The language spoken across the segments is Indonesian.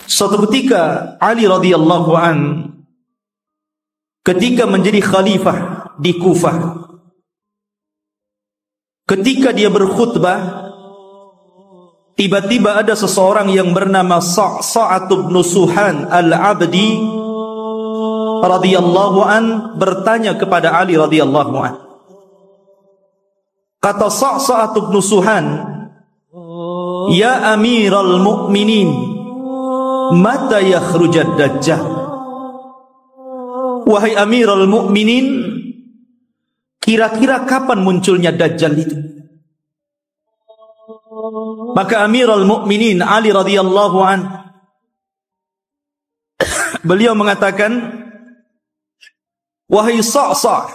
Suatu ketika Ali radhiyallahu an ketika menjadi khalifah di Kufah, ketika dia berkhutbah, tiba-tiba ada seseorang yang bernama Sa'sa'ah bin Suhan al-Abdi radhiyallahu an bertanya kepada Ali radhiyallahu an. Kata Sa'sa'ah bin Suhan, "Ya Amiral Mu'minin, mata yakhrujad Dajjal?" Wahai Amiral Mu'minin, kira-kira kapan munculnya Dajjal itu? Maka Amirul Mukminin Ali radhiyallahu an beliau mengatakan, "Wahai Sa'sa'ah,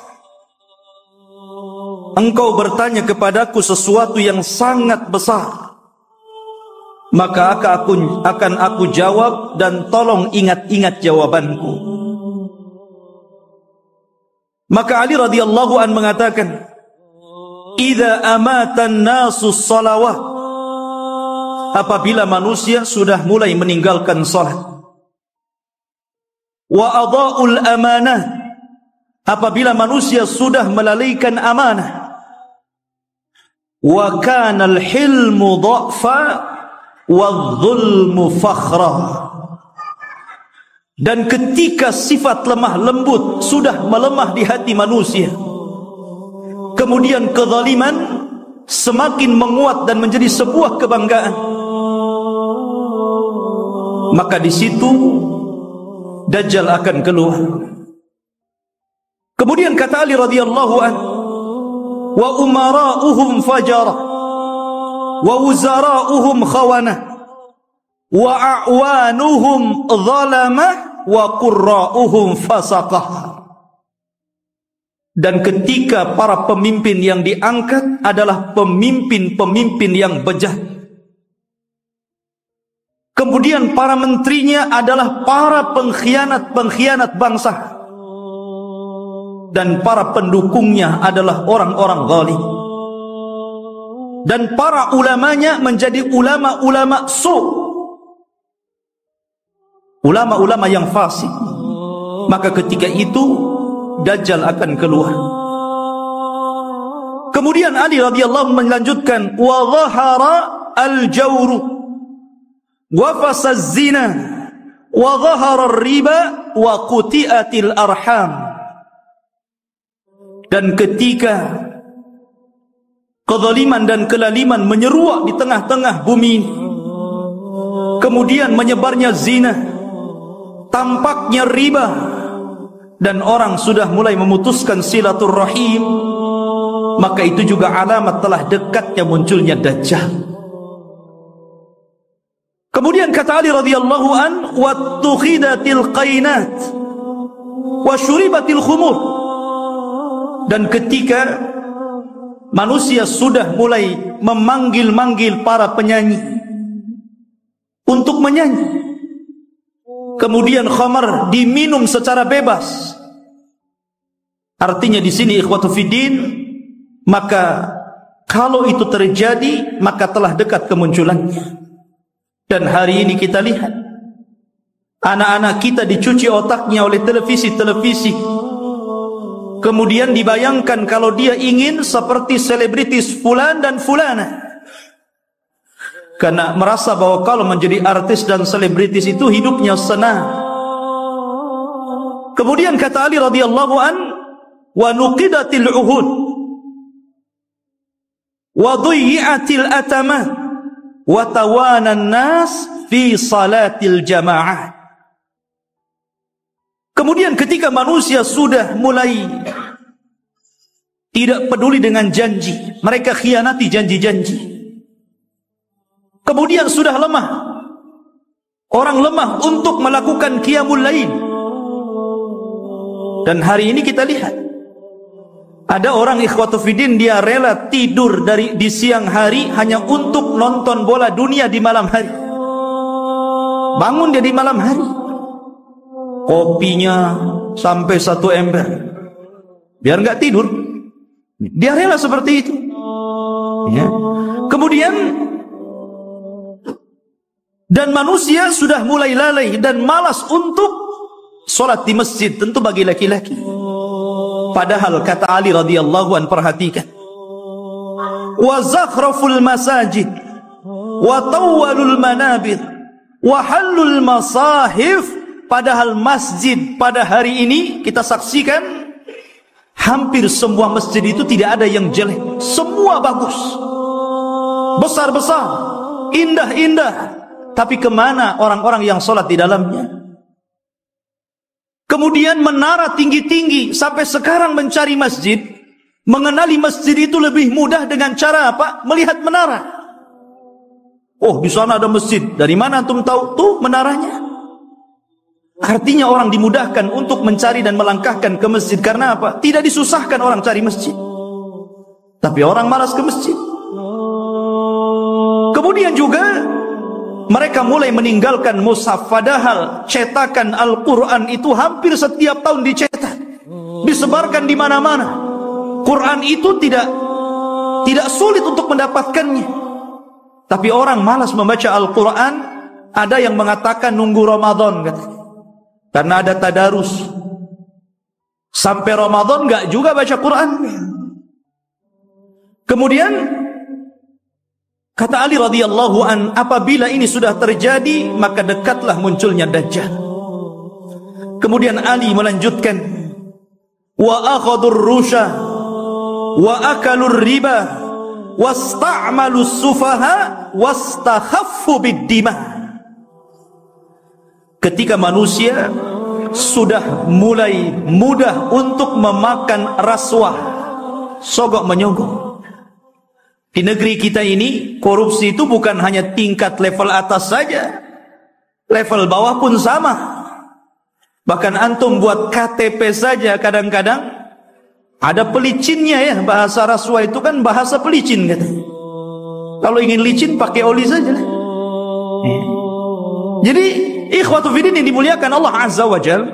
engkau bertanya kepadaku sesuatu yang sangat besar. Maka akan aku jawab, dan tolong ingat-ingat jawabanku." Maka Ali radhiyallahu an mengatakan, "Idza amatan nasu shalawat," apabila manusia sudah mulai meninggalkan salat. "Wa adha'ul amanah," apabila manusia sudah melalaikan amanah. "Wa kana al-hilmu dha'fa wadh-dhulmu fakhra," dan ketika sifat lemah lembut sudah melemah di hati manusia, kemudian kezaliman semakin menguat dan menjadi sebuah kebanggaan, maka di situ Dajjal akan keluar. Kemudian kata Ali radhiyallahu an, "Wa umara'uhum fajara, wa wuzara'uhum khawana, wa a'wanuhum zalama, wa qurra'uhum fasaqah." Dan ketika para pemimpin yang diangkat adalah pemimpin-pemimpin yang bejat, kemudian para menterinya adalah para pengkhianat-pengkhianat bangsa, dan para pendukungnya adalah orang-orang zalim, dan para ulamanya menjadi ulama-ulama ulama-ulama yang fasik. Maka ketika itu Dajjal akan keluar. Kemudian Ali radhiyallahu melanjutkan, "Wa dhahara al-jawru wa fasaz zina wa dhahara ar-riba wa quti'atil arham." Dan ketika kezaliman dan kelaliman menyeruak di tengah-tengah bumi ini, kemudian menyebarnya zina, tampaknya riba, dan orang sudah mulai memutuskan silaturrahim, maka itu juga alamat telah dekatnya munculnya Dajjal. Kemudian kata Ali radhiyallahu an, "Wattukhidatil qainat wa syuribatil khumur." Dan ketika manusia sudah mulai memanggil-manggil para penyanyi untuk menyanyi, kemudian khamar diminum secara bebas. Artinya di sini ikhwatu fiddin, maka kalau itu terjadi maka telah dekat kemunculannya. Dan hari ini kita lihat anak-anak kita dicuci otaknya oleh televisi-televisi. Kemudian dibayangkan kalau dia ingin seperti selebritis fulan dan fulana, karena merasa bahwa kalau menjadi artis dan selebritis itu hidupnya senang. Kemudian kata Ali radhiyallahu an, "Wa nuqidatil uhud wa dhuyyatil atama wa tawana an-nas fi salatil jamaah." Kemudian ketika manusia sudah mulai tidak peduli dengan janji, mereka khianati janji-janji. Kemudian sudah lemah, orang lemah untuk melakukan qiyamul lail. Dan hari ini kita lihat ada orang ikhwatu fiddin, dia rela tidur di siang hari hanya untuk nonton bola dunia di malam hari. Bangun dia di malam hari, kopinya sampai 1 ember biar enggak tidur. Dia rela seperti itu, ya. Kemudian Dan manusia sudah mulai lalai dan malas untuk solat di masjid, tentu bagi laki-laki. Padahal kata Ali radhiyallahu an, perhatikan, wa zakhraful masajid wa tawwalul manabir wa halul masahif. Padahal masjid pada hari ini kita saksikan hampir semua masjid itu tidak ada yang jelek, semua bagus, besar-besar, indah-indah. Tapi kemana orang-orang yang sholat di dalamnya? Kemudian menara tinggi-tinggi. Sampai sekarang mencari masjid, mengenali masjid itu lebih mudah dengan cara apa? Melihat menara. Oh, di sana ada masjid. Dari mana antum tahu? Tuh menaranya. Artinya orang dimudahkan untuk mencari dan melangkahkan ke masjid. Karena apa? Tidak disusahkan orang cari masjid, tapi orang malas ke masjid. Kemudian juga mereka mulai meninggalkan mushaf. Padahal cetakan Al-Quran itu hampir setiap tahun dicetak, disebarkan di mana-mana. Quran itu tidak sulit untuk mendapatkannya. Tapi orang malas membaca Al-Quran. Ada yang mengatakan nunggu Ramadan, katanya, karena ada tadarus. Sampai Ramadan enggak juga baca Quran. Kemudian kata Ali radhiyallahu an, apabila ini sudah terjadi, maka dekatlah munculnya Dajjal. Kemudian Ali melanjutkan, wa akhadur rusha wa akalur riba wasta'malus sufaha wastakhaffu bid-dima. Ketika manusia sudah mulai mudah untuk memakan rasuah, sogok menyogok. Di negeri kita ini, korupsi itu bukan hanya tingkat level atas saja, level bawah pun sama. Bahkan antum buat KTP saja kadang-kadang ada pelicinnya ya. Bahasa rasuah itu kan bahasa pelicin katanya. Kalau ingin licin pakai oli saja. Jadi ikhwatu fiddin yang dimuliakan Allah Azza wa Jal,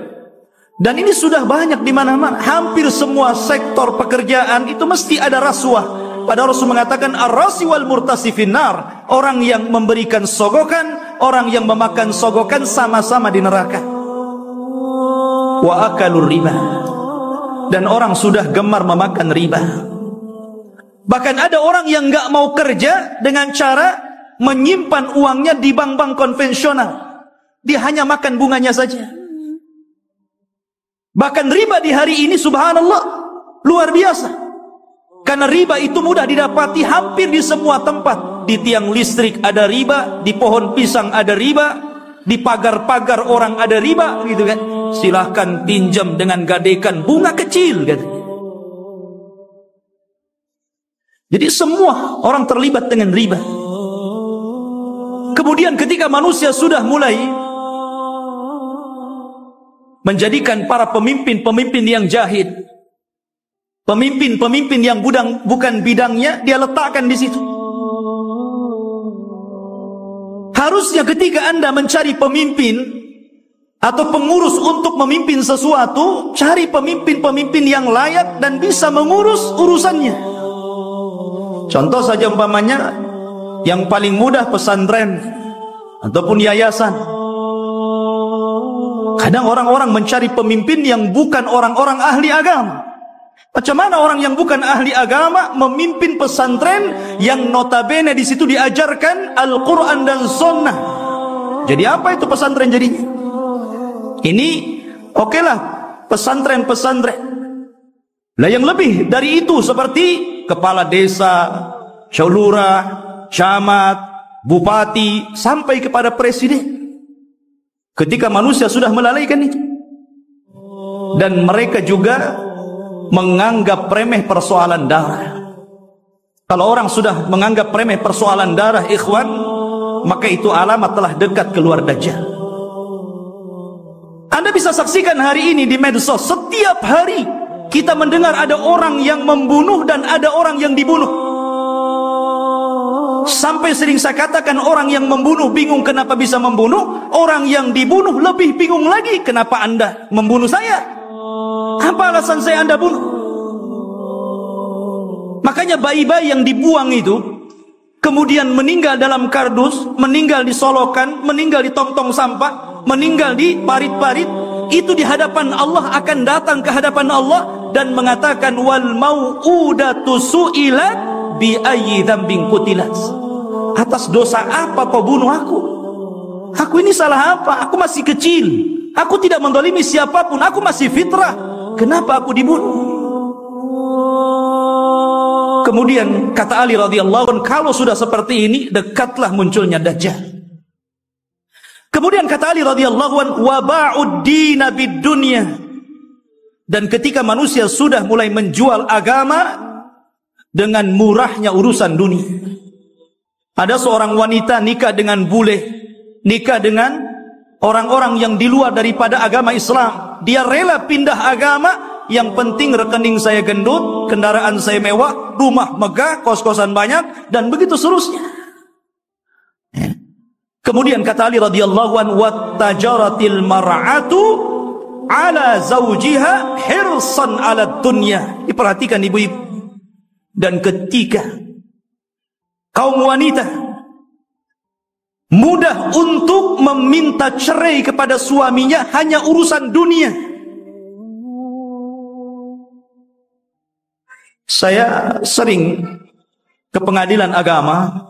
dan ini sudah banyak di mana-mana. Hampir semua sektor pekerjaan itu mesti ada rasuah. Padahal Rasul mengatakan ar-rasi wal murtasi finnar. Orang yang memberikan sogokan, orang yang memakan sogokan sama-sama di neraka. Wa akalur riba. Dan orang sudah gemar memakan riba. Bahkan ada orang yang enggak mau kerja dengan cara menyimpan uangnya di bank-bank konvensional. Dia hanya makan bunganya saja. Bahkan riba di hari ini subhanallah luar biasa. Karena riba itu mudah didapati hampir di semua tempat. Di tiang listrik ada riba, di pohon pisang ada riba, di pagar-pagar orang ada riba, gitu kan. Silahkan pinjam dengan gadekan bunga kecil, katanya. Jadi semua orang terlibat dengan riba. Kemudian ketika manusia sudah mulai menjadikan para pemimpin-pemimpin yang jahil, pemimpin-pemimpin yang bukan bidangnya, dia letakkan di situ. Harusnya ketika Anda mencari pemimpin atau pengurus untuk memimpin sesuatu, cari pemimpin-pemimpin yang layak dan bisa mengurus urusannya. Contoh saja umpamanya, yang paling mudah pesantren ataupun yayasan. Kadang orang-orang mencari pemimpin yang bukan orang-orang ahli agama. Macam mana orang yang bukan ahli agama memimpin pesantren yang notabene di situ diajarkan Al-Quran dan Sunnah? Jadi apa itu pesantren jadinya? Ini okelah pesantren-pesantren. Lah yang lebih dari itu seperti kepala desa, lurah, camat, bupati, sampai kepada presiden. Ketika manusia sudah melalaikan itu, dan mereka juga menganggap remeh persoalan darah. Kalau orang sudah menganggap remeh persoalan darah, ikhwan, maka itu alamat telah dekat keluar Dajjal. Anda bisa saksikan hari ini di medsos, setiap hari kita mendengar ada orang yang membunuh dan ada orang yang dibunuh. Sampai sering saya katakan, orang yang membunuh bingung kenapa bisa membunuh, orang yang dibunuh lebih bingung lagi, kenapa Anda membunuh saya? Apa alasan saya Anda bunuh? Makanya bayi-bayi yang dibuang itu kemudian meninggal dalam kardus, meninggal di solokan, meninggal di tong-tong sampah, meninggal di parit-parit, itu di hadapan Allah akan datang ke hadapan Allah dan mengatakan wal mau'udatu su'ilat bi ayyi dzambin qutilat. Atas dosa apa kau bunuh aku? Aku ini salah apa? Aku masih kecil. Aku tidak mendolimi siapapun. Aku masih fitrah. Kenapa aku dibunuh? Kemudian kata Ali radhiyallahu anhu, kalau sudah seperti ini, dekatlah munculnya Dajjal. Kemudian kata Ali radhiyallahu anhu, wa ba'ud dina bid dunya. Dan ketika manusia sudah mulai menjual agama dengan murahnya urusan dunia. Ada seorang wanita nikah dengan bule, nikah dengan orang-orang yang di luar daripada agama Islam. Dia rela pindah agama, yang penting rekening saya gendut, kendaraan saya mewah, rumah megah, kos-kosan banyak, dan begitu seterusnya. Kemudian kata Ali radhiyallahu anhu, wattajaratil mar'atu ala zawjiha hirsan ala dunya. Diperhatikan ibu-ibu. Dan ketika kaum wanita mudah untuk meminta cerai kepada suaminya hanya urusan dunia. Saya sering ke pengadilan agama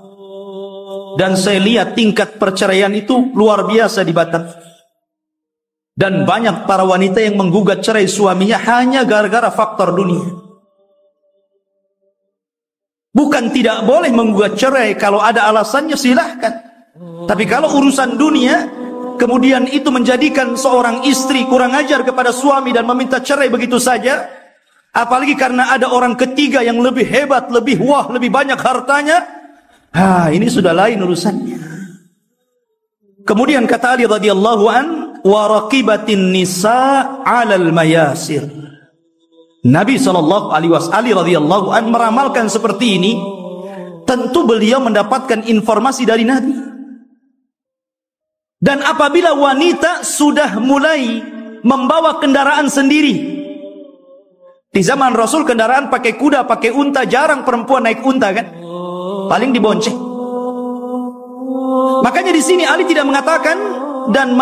dan saya lihat tingkat perceraian itu luar biasa di Batam. Dan banyak para wanita yang menggugat cerai suaminya hanya gara-gara faktor dunia. Bukan tidak boleh menggugat cerai, kalau ada alasannya silahkan. Tapi kalau urusan dunia, kemudian itu menjadikan seorang istri kurang ajar kepada suami dan meminta cerai begitu saja, apalagi karena ada orang ketiga yang lebih hebat, lebih wah, lebih banyak hartanya, ini sudah lain urusannya. Kemudian kata Ali radhiyallahu an, wa raqibatin nisa 'alal mayasir. Nabi sallallahu alaihi wasallam radhiyallahu an meramalkan seperti ini. Tentu beliau mendapatkan informasi dari Nabi. Dan apabila wanita sudah mulai membawa kendaraan sendiri, di zaman Rasul kendaraan pakai kuda, pakai unta, jarang perempuan naik unta kan? Paling dibonceng. Makanya di sini Ali tidak mengatakan dan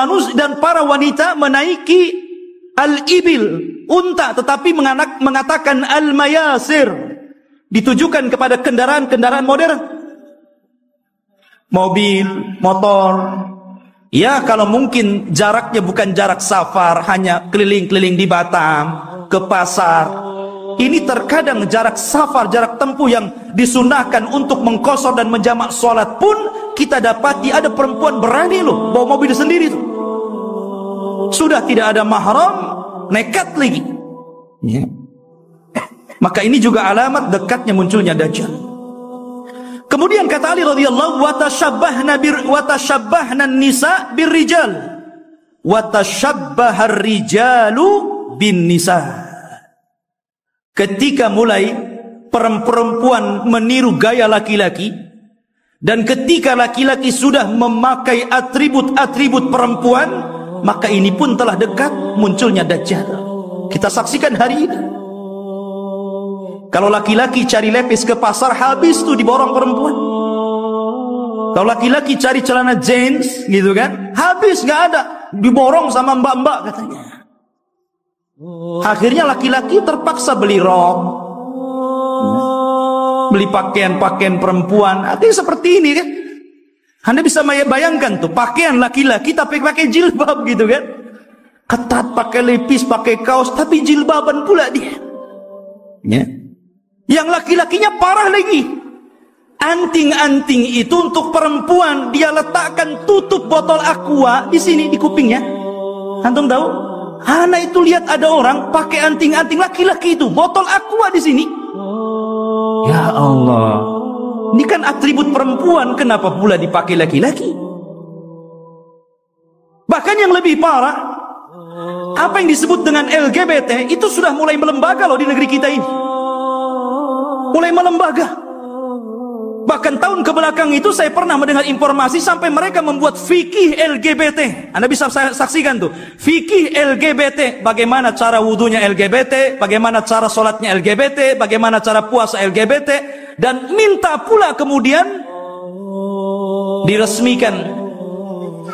para wanita menaiki al-ibil, unta, tetapi mengatakan al-mayasir, ditujukan kepada kendaraan-kendaraan modern, mobil, motor. Ya, kalau mungkin jaraknya bukan jarak safar, hanya keliling-keliling di Batam, ke pasar. Ini terkadang jarak safar, jarak tempuh yang disunahkan untuk mengqashar dan menjamak sholat pun kita dapati ada perempuan berani loh bawa mobil sendiri tuh. Sudah tidak ada mahram, nekat lagi. Ya. Maka ini juga alamat dekatnya munculnya Dajjal. Kemudian kata Ali radhiyallahu watashabbahna nisa birrijal watashabbahar rijalu bin nisa. Ketika mulai perempuan meniru gaya laki-laki, dan ketika laki-laki sudah memakai atribut-atribut perempuan, maka ini pun telah dekat munculnya Dajjal. Kita saksikan hari ini. Kalau laki-laki cari lepis ke pasar, habis tuh diborong perempuan. Kalau laki-laki cari celana jeans gitu kan, habis, nggak ada, diborong sama mbak-mbak katanya. Akhirnya laki-laki terpaksa beli rok, beli pakaian-pakaian perempuan. Artinya seperti ini kan. Anda bisa bayangkan tuh, pakaian laki-laki tapi pakai jilbab gitu kan. Ketat, pakai lepis, pakai kaos, tapi jilbaban pula dia. Ya. Yang laki-lakinya parah lagi. Anting-anting itu untuk perempuan dia letakkan tutup botol aqua di sini di kupingnya. Antum tahu? Anak itu lihat ada orang pakai anting-anting laki-laki itu, botol aqua di sini. Ya Allah. Ini kan atribut perempuan, kenapa pula dipakai laki-laki? Bahkan yang lebih parah, apa yang disebut dengan LGBT itu sudah mulai melembaga loh di negeri kita ini. Mulai melembaga. Bahkan tahun kebelakang itu saya pernah mendengar informasi sampai mereka membuat fikih LGBT. Anda bisa saksikan tuh, fikih LGBT, bagaimana cara wudunya LGBT, bagaimana cara sholatnya LGBT, bagaimana cara puasa LGBT, dan minta pula kemudian diresmikan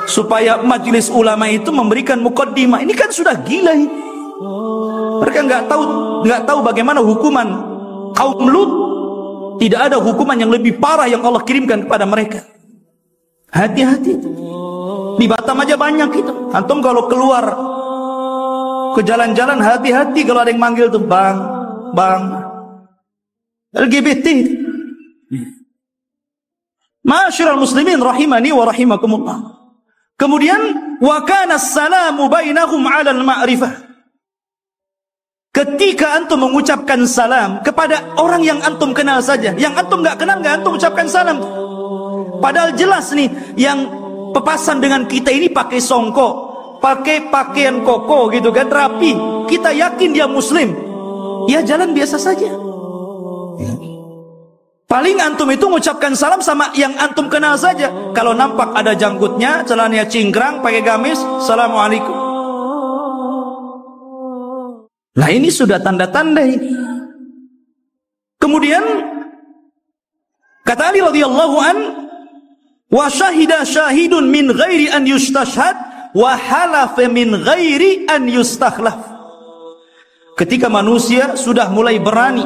supaya majelis ulama itu memberikan mukaddimah. Ini kan sudah gila ini. Mereka nggak tahu bagaimana hukuman kaum Lut. Tidak ada hukuman yang lebih parah yang Allah kirimkan kepada mereka. Hati-hati. Di Batam aja banyak itu. Antum kalau keluar ke jalan-jalan, hati-hati kalau ada yang manggil tuh, bang, LGBT. Ma'asyiral muslimin rahimani wa rahimakumullah. Kemudian wa kana as-salamu bainahum 'ala al-ma'rifah. Ketika antum mengucapkan salam kepada orang yang antum kenal saja, yang antum nggak kenal nggak antum ucapkan salam. Padahal jelas nih yang pepasan dengan kita ini pakai songkok, pakai pakaian koko gitu kan, rapi. Kita yakin dia muslim. Ya jalan biasa saja. Paling antum itu mengucapkan salam sama yang antum kenal saja. Kalau nampak ada janggutnya, celananya cingkrang, pakai gamis, assalamualaikum. Nah ini sudah tanda-tanda ini. Kemudian kata Ali radhiyallahu an, wa syahida syahidun min ghairi an yustashhad wa halafa min ghairi an yustakhlaf. Ketika manusia sudah mulai berani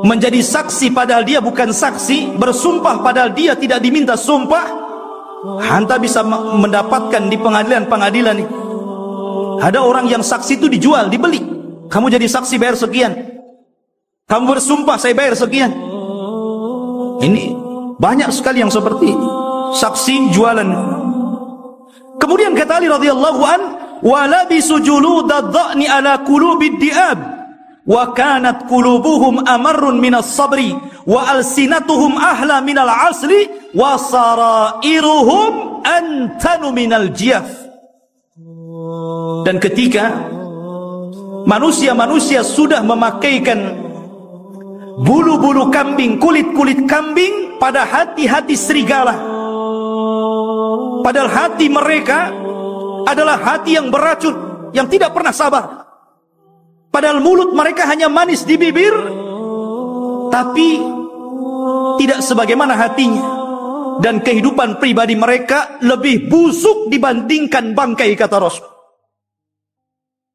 menjadi saksi padahal dia bukan saksi, bersumpah padahal dia tidak diminta sumpah, anda bisa mendapatkan di pengadilan-pengadilan ini. Ada orang yang saksi itu dijual, dibeli. Kamu jadi saksi bayar sekian. Kamu bersumpah saya bayar sekian. Ini banyak sekali yang seperti ini. Saksi jualan. Kemudian kata Ali radhiyallahu an, wa labisu juludad dha'ni ala qulubid di'ab wa kanat qulubuhum amarrun minas sabri wa alsinatuhum ahla minal asli wa sarairuhum antanu minal jiyaf. Dan ketika manusia-manusia sudah memakaikan bulu-bulu kambing, kulit-kulit kambing pada hati-hati serigala, padahal hati mereka adalah hati yang beracun, yang tidak pernah sabar. Padahal mulut mereka hanya manis di bibir, tapi tidak sebagaimana hatinya. Dan kehidupan pribadi mereka lebih busuk dibandingkan bangkai, kata Rasul.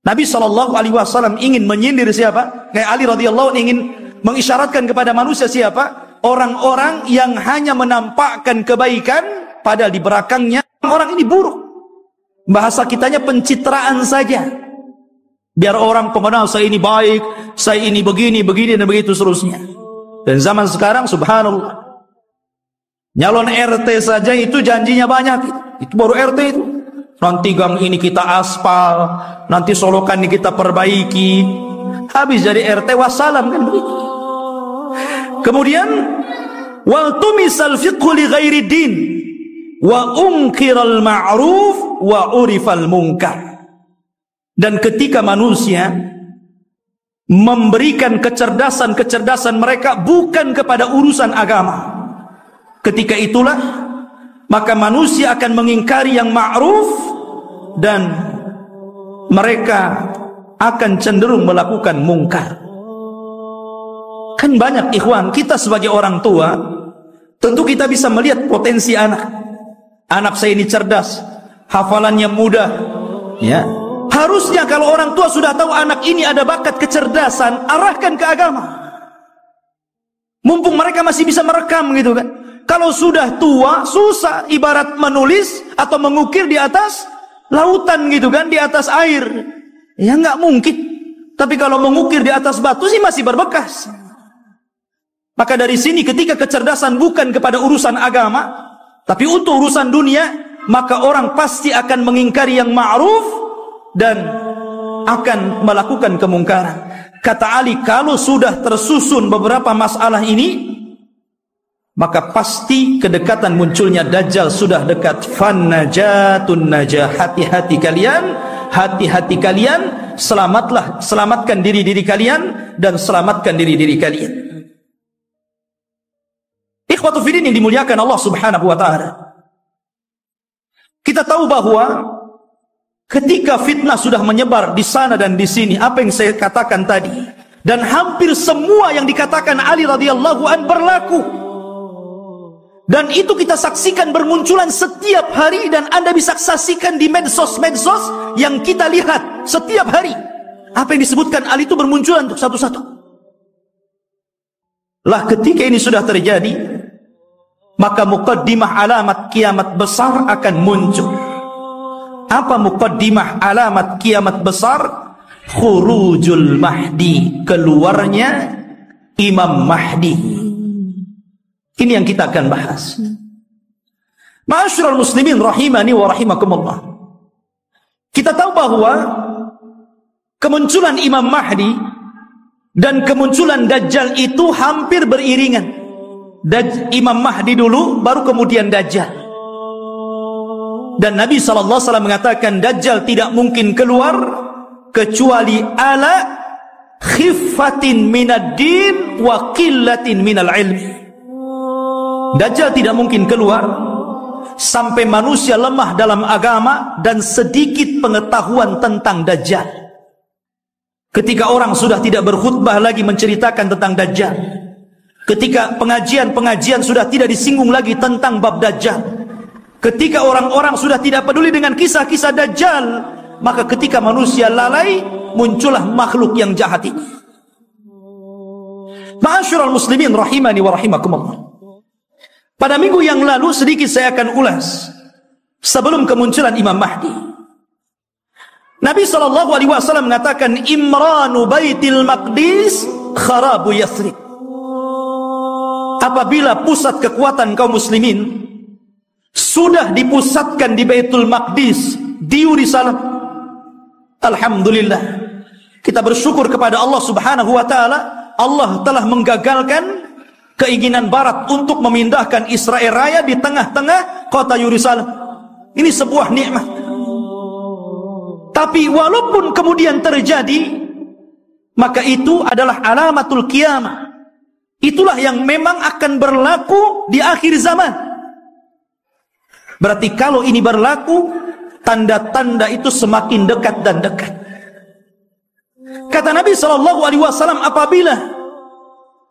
Nabi SAW ingin menyindir siapa? Kayak Ali radhiyallahu anhu ingin mengisyaratkan kepada manusia siapa? Orang-orang yang hanya menampakkan kebaikan padahal di belakangnya orang ini buruk. Bahasa kitanya pencitraan saja. Biar orang pengenal saya ini baik, saya ini begini, dan begitu seterusnya. Dan zaman sekarang subhanallah, nyalon RT saja itu janjinya banyak. Itu baru RT itu. Nanti gang ini kita aspal, nanti solokan ini kita perbaiki. Habis jadi RT wassalam kan begitu. Kemudian wal tumisal fiqhu li ghairi din wa unkiral ma'ruf wa urifal munkar. Dan ketika manusia memberikan kecerdasan mereka bukan kepada urusan agama, ketika itulah maka manusia akan mengingkari yang ma'ruf dan mereka akan cenderung melakukan mungkar. Kan banyak ikhwan, kita sebagai orang tua tentu kita bisa melihat potensi anak. Anak saya ini cerdas, hafalannya mudah, ya. Harusnya kalau orang tua sudah tahu anak ini ada bakat kecerdasan, arahkan ke agama. Mumpung mereka masih bisa merekam gitu kan. Kalau sudah tua, susah, ibarat menulis atau mengukir di atas lautan gitu kan, di atas air. Ya nggak mungkin. Tapi kalau mengukir di atas batu sih masih berbekas. Maka dari sini ketika kecerdasan bukan kepada urusan agama, tapi untuk urusan dunia, maka orang pasti akan mengingkari yang ma'ruf dan akan melakukan kemungkaran. Kata Ali, kalau sudah tersusun beberapa masalah ini, maka pasti kedekatan munculnya Dajjal sudah dekat. Fannajatun najah, hati-hati kalian, selamatkan diri kalian dan selamatkan diri kalian. Ikhwatu fiddin yang dimuliakan Allah Subhanahu wa taala. Kita tahu bahwa ketika fitnah sudah menyebar di sana dan di sini, apa yang saya katakan tadi, dan hampir semua yang dikatakan Ali radhiyallahu an berlaku. Dan itu kita saksikan bermunculan setiap hari, dan Anda bisa saksikan di medsos-medsos yang kita lihat setiap hari. Apa yang disebutkan Ali itu bermunculan untuk satu-satu. Lah ketika ini sudah terjadi, maka muqaddimah alamat kiamat besar akan muncul. Apa muqaddimah alamat kiamat besar? Khurujul Mahdi, keluarnya Imam Mahdi. Ini yang kita akan bahas. Ma'asyiral muslimin rahimani wa rahimakumullah. Kita tahu bahwa kemunculan Imam Mahdi dan kemunculan Dajjal itu hampir beriringan. Imam Mahdi dulu, baru kemudian Dajjal. Dan Nabi SAW mengatakan Dajjal tidak mungkin keluar kecuali ala khiffatin minad din wa qillatin minal ilmi. Dajjal tidak mungkin keluar sampai manusia lemah dalam agama dan sedikit pengetahuan tentang Dajjal. Ketika orang sudah tidak berkhutbah lagi menceritakan tentang Dajjal, ketika pengajian-pengajian sudah tidak disinggung lagi tentang bab Dajjal, ketika orang-orang sudah tidak peduli dengan kisah-kisah Dajjal, maka ketika manusia lalai, muncullah makhluk yang jahat ini. Ma'asyiral muslimin rahimani wa rahimakumullah. Pada minggu yang lalu sedikit saya akan ulas sebelum kemunculan Imam Mahdi. Nabi SAW mengatakan Imranu Baitil Maqdis kharabu Yathrib. Apabila pusat kekuatan kaum muslimin sudah dipusatkan di Baitul Maqdis, di Yerusalem, alhamdulillah, kita bersyukur kepada Allah Subhanahu wa taala. Allah telah menggagalkan keinginan barat untuk memindahkan Israel Raya di tengah-tengah kota Yerusalem. Ini sebuah nikmat. Tapi walaupun kemudian terjadi, maka itu adalah alamatul kiamah. Itulah yang memang akan berlaku di akhir zaman. Berarti kalau ini berlaku, tanda-tanda itu semakin dekat dan dekat. Kata Nabi SAW, apabila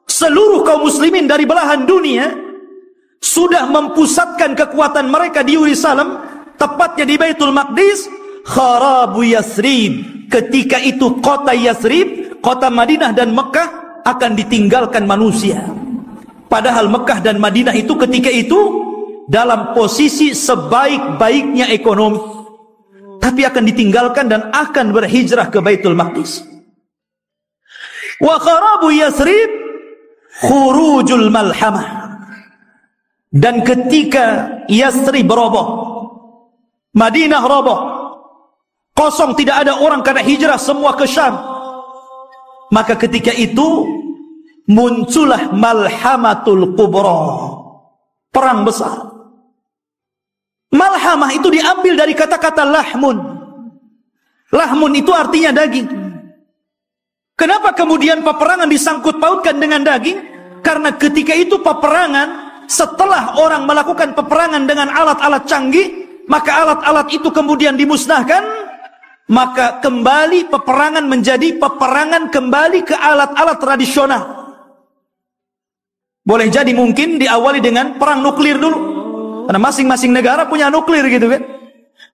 seluruh kaum muslimin dari belahan dunia sudah mempusatkan kekuatan mereka di Yerusalem, tepatnya di Baitul Maqdis, kharabu Yathrib. Ketika itu kota Yathrib, kota Madinah dan Mekah akan ditinggalkan manusia. Padahal Mekah dan Madinah itu ketika itu dalam posisi sebaik-baiknya ekonomi, tapi akan ditinggalkan dan akan berhijrah ke Baitul Maqdis. Wa kharabu Yathrib khurujul malhamah. Dan ketika Yathrib roboh, Madinah roboh, kosong, tidak ada orang karena hijrah semua ke Syam, maka ketika itu muncullah malhamatul kubra, perang besar. Malhamah itu diambil dari kata-kata lahmun. Lahmun itu artinya daging. Kenapa kemudian peperangan disangkut pautkan dengan daging? Karena ketika itu peperangan, setelah orang melakukan peperangan dengan alat-alat canggih, maka alat-alat itu kemudian dimusnahkan, maka kembali peperangan menjadi peperangan kembali ke alat-alat tradisional. Boleh jadi mungkin diawali dengan perang nuklir dulu, karena masing-masing negara punya nuklir gitu kan.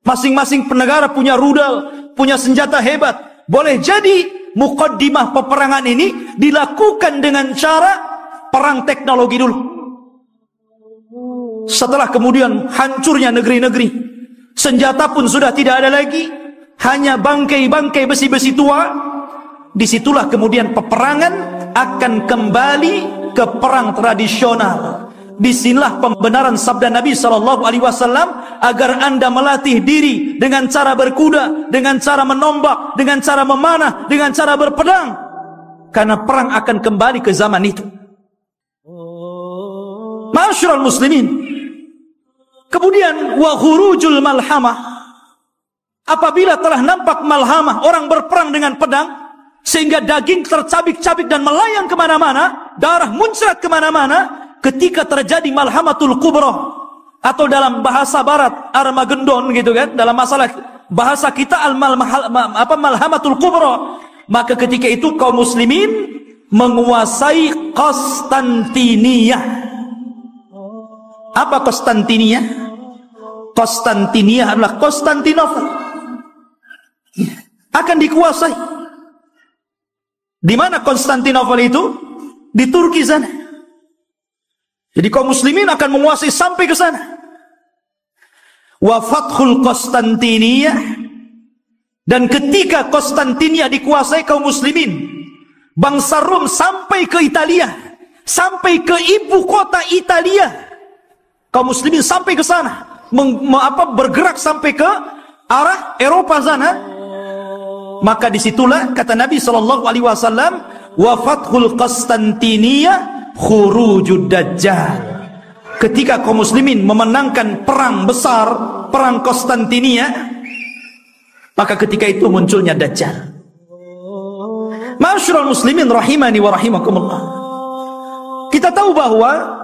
Masing-masing negara punya rudal, punya senjata hebat. Boleh jadi muqaddimah peperangan ini dilakukan dengan cara perang teknologi dulu. Setelah kemudian hancurnya negeri-negeri, senjata pun sudah tidak ada lagi, hanya bangkai-bangkai besi-besi tua. Disitulah kemudian peperangan akan kembali ke perang tradisional. Disinilah pembenaran sabda Nabi SAW agar anda melatih diri dengan cara berkuda, dengan cara menombak, dengan cara memanah, dengan cara berpedang, karena perang akan kembali ke zaman itu. Ma'asyiral muslimin, kemudian wa khurujul malhamah, apabila telah nampak malhamah, orang berperang dengan pedang sehingga daging tercabik-cabik dan melayang kemana-mana, darah muncrat kemana-mana. Ketika terjadi malhamatul kubra, atau dalam bahasa barat Armageddon gitu kan, dalam masalah bahasa kita malhamatul kubra, maka ketika itu kaum muslimin menguasai Konstantiniyah. Apa Konstantinia? Konstantinia adalah Konstantinopel. Akan dikuasai. Di mana Konstantinopel itu? Di Turki sana. Jadi kaum muslimin akan menguasai sampai ke sana. Wa fathul Konstantinia, dan ketika Konstantinia dikuasai kaum muslimin, bangsa Rom sampai ke Italia, sampai ke ibu kota Italia. Kaum muslimin sampai ke sana, bergerak sampai ke arah Eropa sana. Maka disitulah kata Nabi SAW, wa fathul Konstantinia khurujud dajjal. Ketika kaum muslimin memenangkan perang besar, perang Konstantinia, maka ketika itu munculnya dajjal. Ma'asyiral muslimin rahimani wa rahimakumullah. Kita tahu bahwa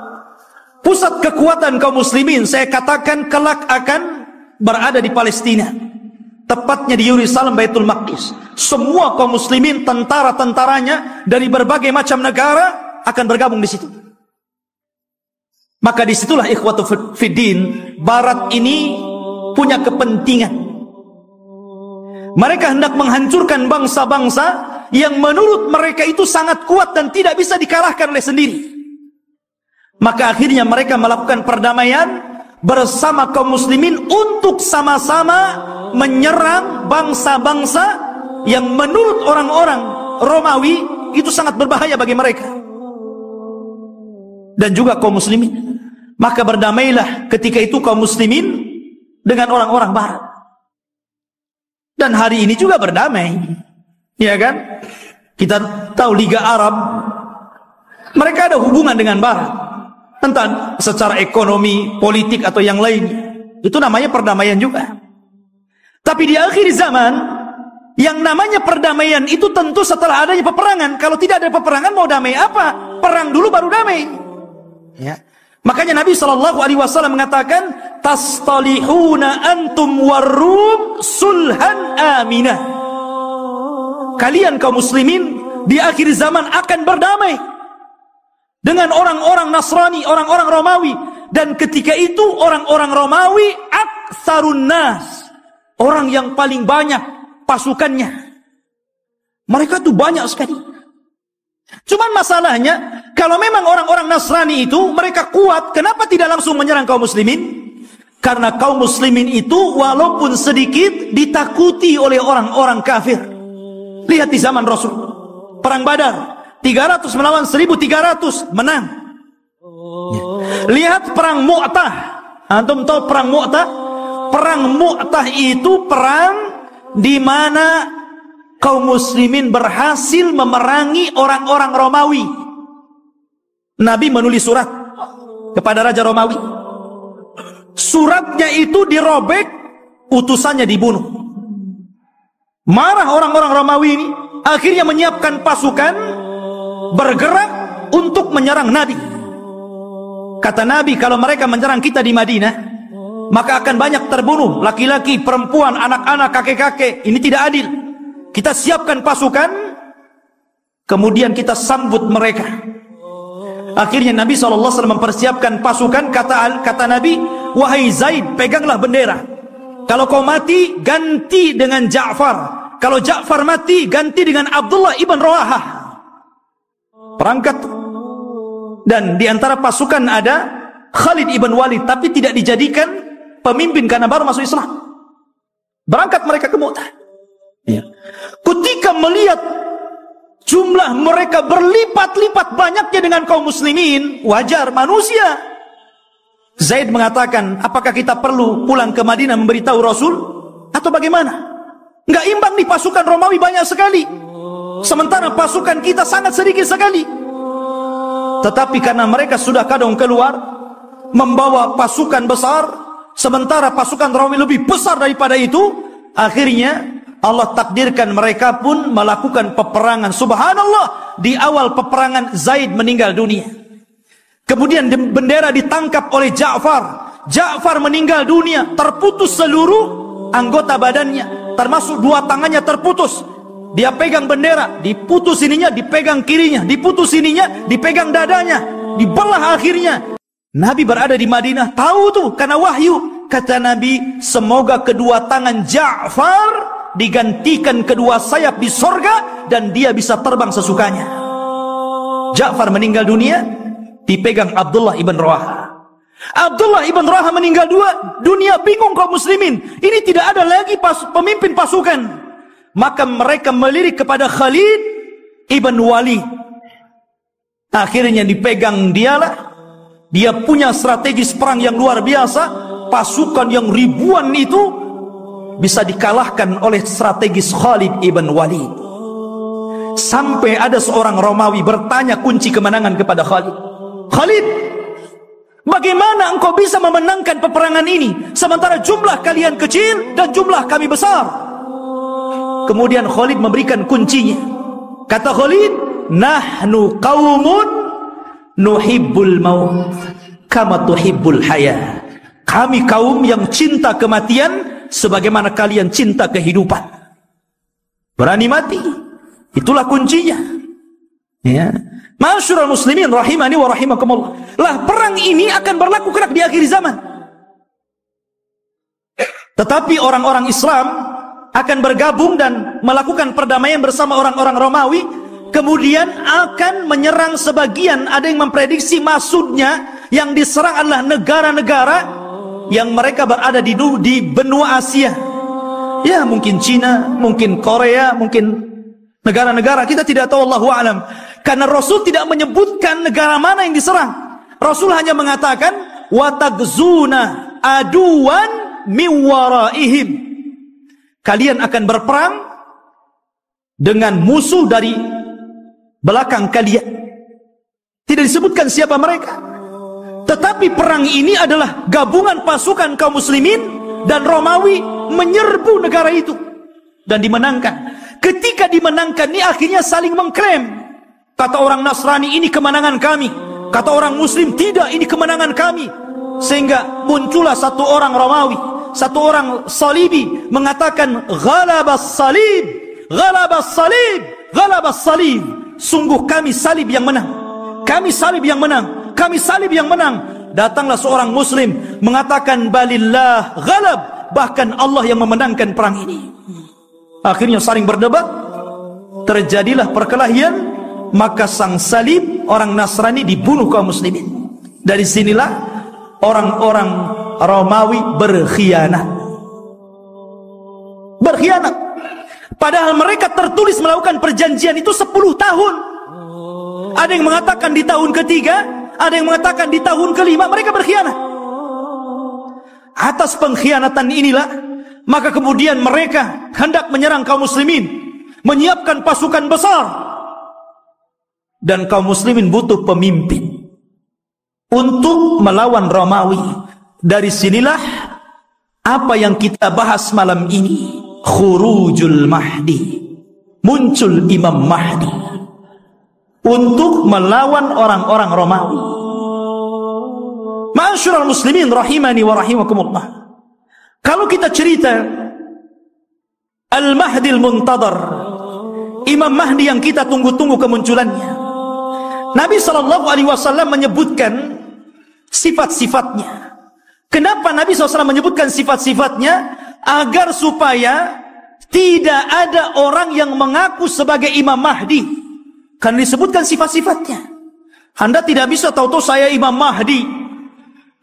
pusat kekuatan kaum muslimin, saya katakan kelak akan berada di Palestina. Tepatnya di Yerusalem, Baitul Maqdis. Semua kaum muslimin, tentara-tentaranya dari berbagai macam negara akan bergabung di situ. Maka disitulah ikhwatu fiddin, Barat ini punya kepentingan. Mereka hendak menghancurkan bangsa-bangsa yang menurut mereka itu sangat kuat dan tidak bisa dikalahkan oleh sendiri. Maka akhirnya mereka melakukan perdamaian bersama kaum muslimin untuk sama-sama menyerang bangsa-bangsa yang menurut orang-orang Romawi itu sangat berbahaya bagi mereka dan juga kaum muslimin. Maka berdamailah ketika itu kaum muslimin dengan orang-orang Barat. Dan hari ini juga berdamai, ya kan? Kita tahu Liga Arab, mereka ada hubungan dengan Barat, entah secara ekonomi, politik atau yang lain. Itu namanya perdamaian juga. Tapi di akhir zaman, yang namanya perdamaian itu tentu setelah adanya peperangan. Kalau tidak ada peperangan, mau damai apa? Perang dulu baru damai. Ya. Makanya Nabi SAW mengatakan, tastalihuna antum warum sulhan aminah. Kalian kaum muslimin di akhir zaman akan berdamai dengan orang-orang Nasrani, orang-orang Romawi. Dan ketika itu orang-orang Romawi aktsarun nas, orang yang paling banyak pasukannya. Mereka tuh banyak sekali. Cuman masalahnya, kalau memang orang-orang Nasrani itu mereka kuat, kenapa tidak langsung menyerang kaum muslimin? Karena kaum muslimin itu walaupun sedikit ditakuti oleh orang-orang kafir. Lihat di zaman Rasul, perang Badar, 300 melawan 1.300, menang. Lihat perang Mu'tah. Antum tahu perang Mu'tah? Perang Mu'tah itu perang di mana kaum muslimin berhasil memerangi orang-orang Romawi. Nabi menulis surat kepada Raja Romawi. Suratnya itu dirobek, utusannya dibunuh. Marah orang-orang Romawi ini, akhirnya menyiapkan pasukan bergerak untuk menyerang Nabi. Kata Nabi, kalau mereka menyerang kita di Madinah, maka akan banyak terbunuh, laki-laki, perempuan, anak-anak, kakek-kakek. Ini tidak adil. Kita siapkan pasukan, kemudian kita sambut mereka. Akhirnya Nabi SAW mempersiapkan pasukan. Kata Nabi, wahai Zaid, peganglah bendera. Kalau kau mati, ganti dengan Ja'far. Kalau Ja'far mati, ganti dengan Abdullah ibn Rawahah. Perangkat. Dan di antara pasukan ada Khalid ibn Walid, tapi tidak dijadikan pemimpin karena baru masuk Islam. Berangkat mereka ke Mu'tah. Ya. Ketika melihat jumlah mereka berlipat-lipat banyaknya dengan kaum muslimin, wajar, manusia. Zaid mengatakan, apakah kita perlu pulang ke Madinah memberitahu Rasul? Atau bagaimana? Nggak imbang nih, pasukan Romawi banyak sekali, sementara pasukan kita sangat sedikit sekali. Tetapi karena mereka sudah kadang keluar membawa pasukan besar, sementara pasukan Romawi lebih besar daripada itu, akhirnya Allah takdirkan mereka pun melakukan peperangan. Subhanallah, di awal peperangan Zaid meninggal dunia. Kemudian bendera ditangkap oleh Ja'far. Ja'far meninggal dunia, terputus seluruh anggota badannya, termasuk 2 tangannya terputus. Dia pegang bendera, diputus ininya, dipegang kirinya, diputus ininya, dipegang dadanya, dibelah akhirnya. Nabi berada di Madinah, tahu tuh karena wahyu. Kata Nabi, semoga kedua tangan Ja'far digantikan kedua sayap di sorga dan dia bisa terbang sesukanya. Ja'far meninggal dunia, dipegang Abdullah ibn Rawaha. Abdullah ibn Rawaha meninggal dunia, bingung kaum muslimin. Ini tidak ada lagi pemimpin pasukan. Maka mereka melirik kepada Khalid ibn Walid. Akhirnya dipegang dialah. Dia punya strategis perang yang luar biasa. Pasukan yang ribuan itu bisa dikalahkan oleh strategis Khalid ibn Walid. Sampai ada seorang Romawi bertanya kunci kemenangan kepada Khalid. Khalid, bagaimana engkau bisa memenangkan peperangan ini sementara jumlah kalian kecil dan jumlah kami besar? Kemudian Khalid memberikan kuncinya. Kata Khalid, nahnu qaumun nuhibbul maut kama tuhibbul haya. Kami kaum yang cinta kematian sebagaimana kalian cinta kehidupan. Berani mati, itulah kuncinya. Ya. Ma'asyiral muslimin rahimani wa rahimakumullah. Lah perang ini akan berlaku kelak di akhir zaman. Tetapi orang-orang Islam akan bergabung dan melakukan perdamaian bersama orang-orang Romawi. Kemudian akan menyerang sebagian. Ada yang memprediksi maksudnya yang diserang adalah negara-negara yang mereka berada di benua Asia. Ya, mungkin Cina, mungkin Korea, mungkin negara-negara, kita tidak tahu, Allahu a'lam. Karena Rasul tidak menyebutkan negara mana yang diserang. Rasul hanya mengatakan watagzuna aduan min waraihim. Kalian akan berperang dengan musuh dari belakang kalian. Tidak disebutkan siapa mereka. Tetapi perang ini adalah gabungan pasukan kaum muslimin dan Romawi menyerbu negara itu dan dimenangkan. Ketika dimenangkan ini akhirnya saling mengklaim. Kata orang Nasrani, ini kemenangan kami. Kata orang Muslim, tidak, ini kemenangan kami. Sehingga muncullah satu orang Romawi, satu orang Salibi mengatakan ghalabas salib, ghalabas salib, ghalabas salib. Sungguh kami salib yang menang. Kami salib yang menang. Kami salib yang menang. Datanglah seorang Muslim mengatakan balillah ghalab, bahkan Allah yang memenangkan perang ini. Akhirnya saling berdebat, terjadilah perkelahian. Maka sang salib, orang Nasrani, dibunuh kaum muslimin. Dari sinilah orang-orang Romawi berkhianat. Berkhianat. Padahal mereka tertulis melakukan perjanjian itu 10 tahun. Ada yang mengatakan di tahun ketiga, ada yang mengatakan di tahun kelima. Mereka berkhianat. Atas pengkhianatan inilah, maka kemudian mereka hendak menyerang kaum muslimin, menyiapkan pasukan besar. Dan kaum muslimin butuh pemimpin untuk melawan Romawi. Dari sinilah apa yang kita bahas malam ini, khurujul Mahdi. Muncul Imam Mahdi untuk melawan orang-orang Romawi. Ma'asyiral muslimin rahimani wa rahimakumullah. Kalau kita cerita Al-Mahdi al-Muntadhar, Imam Mahdi yang kita tunggu-tunggu kemunculannya, Nabi SAW menyebutkan sifat-sifatnya. Kenapa Nabi SAW menyebutkan sifat-sifatnya? Agar supaya tidak ada orang yang mengaku sebagai Imam Mahdi. Karena disebutkan sifat-sifatnya. Anda tidak bisa tahu-tahu saya Imam Mahdi.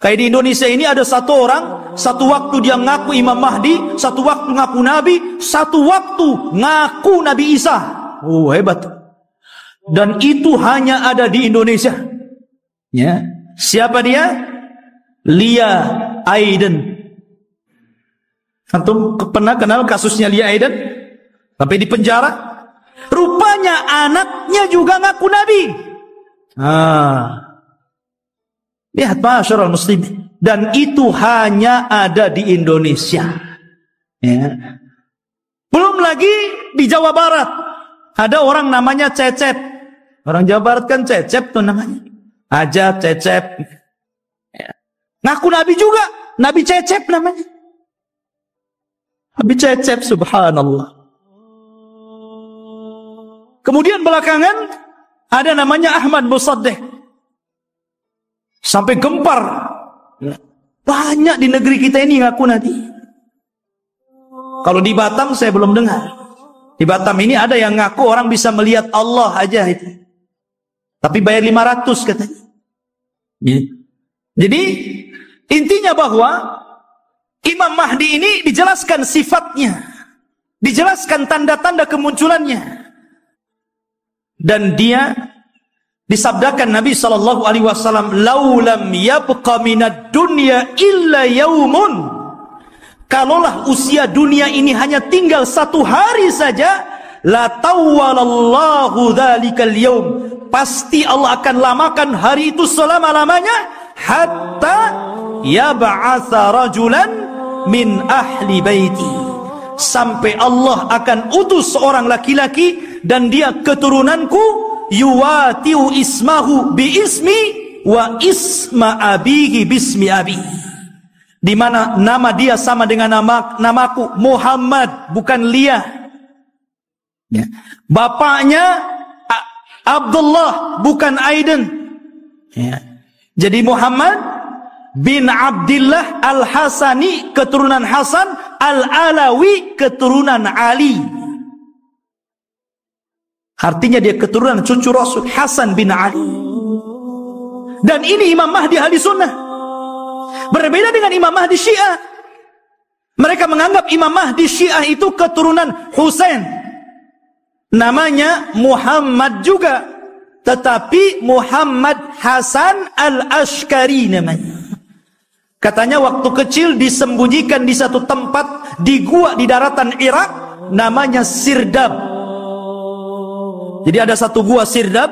Kayak di Indonesia ini ada satu orang, satu waktu dia ngaku Imam Mahdi, satu waktu ngaku Nabi, satu waktu ngaku Nabi Isa. Oh, hebat. Dan itu hanya ada di Indonesia. Ya. Siapa dia? Lia Aiden. Antum pernah kenal kasusnya Lia Aiden? Sampai di penjara. Rupanya anaknya juga ngaku Nabi. Lihat ma'asyiral muslimin. Dan itu hanya ada di Indonesia. Ya. Belum lagi di Jawa Barat. Ada orang namanya Cecep. Orang Jawa Barat kan Cecep tuh namanya. Aja Cecep. Ya. Ngaku Nabi juga. Nabi Cecep namanya. Nabi Cecep, subhanallah. Kemudian belakangan ada namanya Ahmad Musaddiq. Sampai gempar. Banyak di negeri kita ini ngaku nabi. Kalau di Batam saya belum dengar. Di Batam ini ada yang ngaku orang bisa melihat Allah aja itu. Tapi bayar 500 katanya. Jadi intinya bahwa Imam Mahdi ini dijelaskan sifatnya, dijelaskan tanda-tanda kemunculannya, dan dia disabdakan Nabi SAW, laulam yabqa minad dunya illa yaumun, kalaulah usia dunia ini hanya tinggal 1 hari saja, la tawwalallahu dzalikal yaum, pasti Allah akan lamakan hari itu selama-lamanya, hatta yab'atsa rajulan min ahli baiti, sampai Allah akan utus seorang laki-laki dan dia keturunanku, yuwatiu ismahu bi ismi wa isma abihi bismi abi, di mana nama dia sama dengan namaku Muhammad, bukan Lia. Ya. Bapaknya Abdullah, bukan Aiden. Ya. Jadi Muhammad bin Abdullah Al-Hasani, keturunan Hasan, Al-Alawi, keturunan Ali. Artinya dia keturunan cucu Rasul, Hasan bin Ali. Dan ini Imam Mahdi ahli sunnah. Berbeda dengan Imam Mahdi Syiah. Mereka menganggap Imam Mahdi Syiah itu keturunan Husain. Namanya Muhammad juga, tetapi Muhammad Hasan Al-Ashkari namanya. Katanya waktu kecil disembunyikan di satu tempat di gua di daratan Irak, namanya Sirdab. Jadi ada satu gua Sirdab,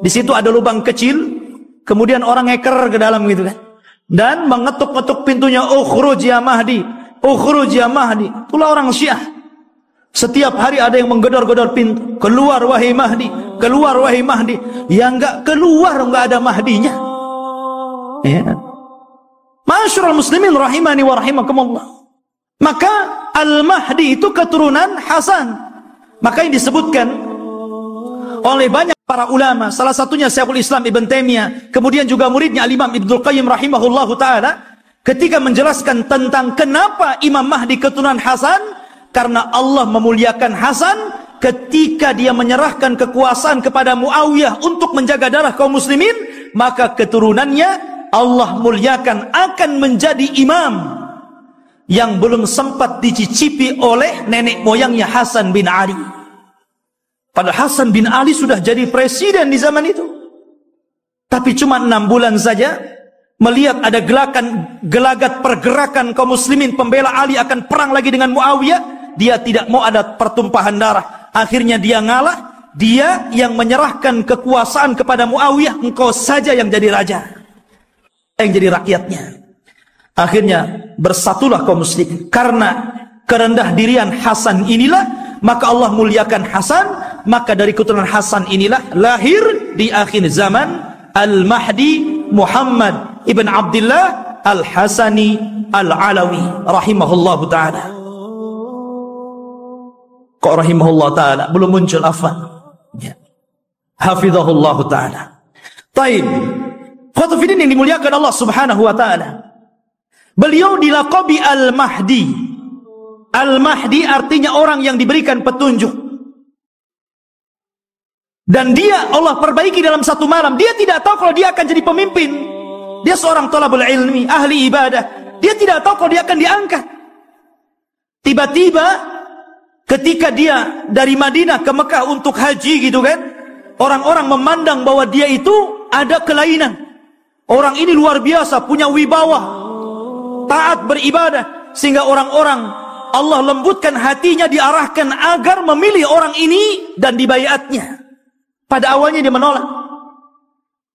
di situ ada lubang kecil, kemudian orang ngeker ke dalam gitu kan, dan mengetuk-ngetuk pintunya, ukhruj ya Mahdi, ukhruj ya Mahdi. Itulah orang Syiah. Setiap hari ada yang menggedor-gedor pintu, keluar wahai Mahdi, keluar wahai Mahdi. Yang enggak keluar, enggak ada Mahdinya. Ya. Ma'asyiral muslimin rahimani wa rahimakumullah. Maka Al-Mahdi itu keturunan Hasan. Maka yang disebutkan oleh banyak para ulama, salah satunya Syekhul Islam Ibn Taimiyah, kemudian juga muridnya Al-Imam Ibnul Qayyim rahimahullahu ta'ala, ketika menjelaskan tentang kenapa Imam Mahdi keturunan Hasan, karena Allah memuliakan Hasan ketika dia menyerahkan kekuasaan kepada Muawiyah untuk menjaga darah kaum muslimin, maka keturunannya Allah muliakan akan menjadi imam yang belum sempat dicicipi oleh nenek moyangnya Hasan bin Ali. Padahal Hasan bin Ali sudah jadi presiden di zaman itu. Tapi cuma 6 bulan saja, melihat ada gelagat pergerakan kaum muslimin pembela Ali akan perang lagi dengan Muawiyah, dia tidak mau ada pertumpahan darah. Akhirnya dia ngalah, dia yang menyerahkan kekuasaan kepada Muawiyah, engkau saja yang jadi raja, yang jadi rakyatnya. Akhirnya bersatulah kaum muslimin. Karena kerendah dirian Hasan inilah, maka Allah muliakan Hasan. Maka dari keturunan Hasan inilah lahir di akhir zaman Al-Mahdi Muhammad ibn Abdullah Al-Hasani Al-Alawi rahimahullahu ta'ala. Kok rahimahullah ta'ala belum muncul afan ya. Hafizahullahu ta'ala. Taib Khotufidin yang dimuliakan Allah subhanahu wa ta'ala, beliau dilaqabi Al-Mahdi. Al-Mahdi artinya orang yang diberikan petunjuk. Dan dia Allah perbaiki dalam satu malam. Dia tidak tahu kalau dia akan jadi pemimpin. Dia seorang thalabul ilmi, ahli ibadah. Dia tidak tahu kalau dia akan diangkat. Tiba-tiba ketika dia dari Madinah ke Mekah untuk haji gitu kan, orang-orang memandang bahwa dia itu ada kelainan. Orang ini luar biasa, punya wibawa, taat beribadah, sehingga orang-orang Allah lembutkan hatinya, diarahkan agar memilih orang ini dan dibaiatnya. Pada awalnya dia menolak.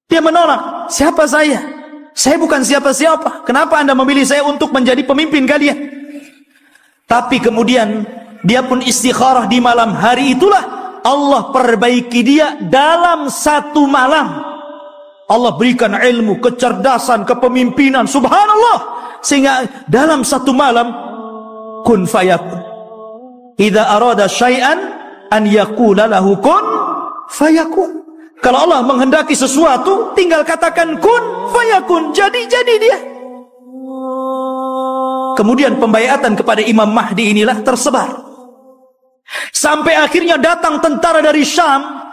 Dia menolak. Siapa saya? Saya bukan siapa-siapa. Kenapa Anda memilih saya untuk menjadi pemimpin kalian? Tapi kemudian dia pun istikharah di malam hari itulah Allah perbaiki dia dalam satu malam. Allah berikan ilmu, kecerdasan, kepemimpinan, subhanallah, sehingga dalam satu malam kun fayakun. Idza arada syai'an an yaqula lahu kun fayakun. Kalau Allah menghendaki sesuatu, tinggal katakan kun fayakun, jadi dia. Kemudian pembaiatan kepada Imam Mahdi inilah tersebar. Sampai akhirnya datang tentara dari Syam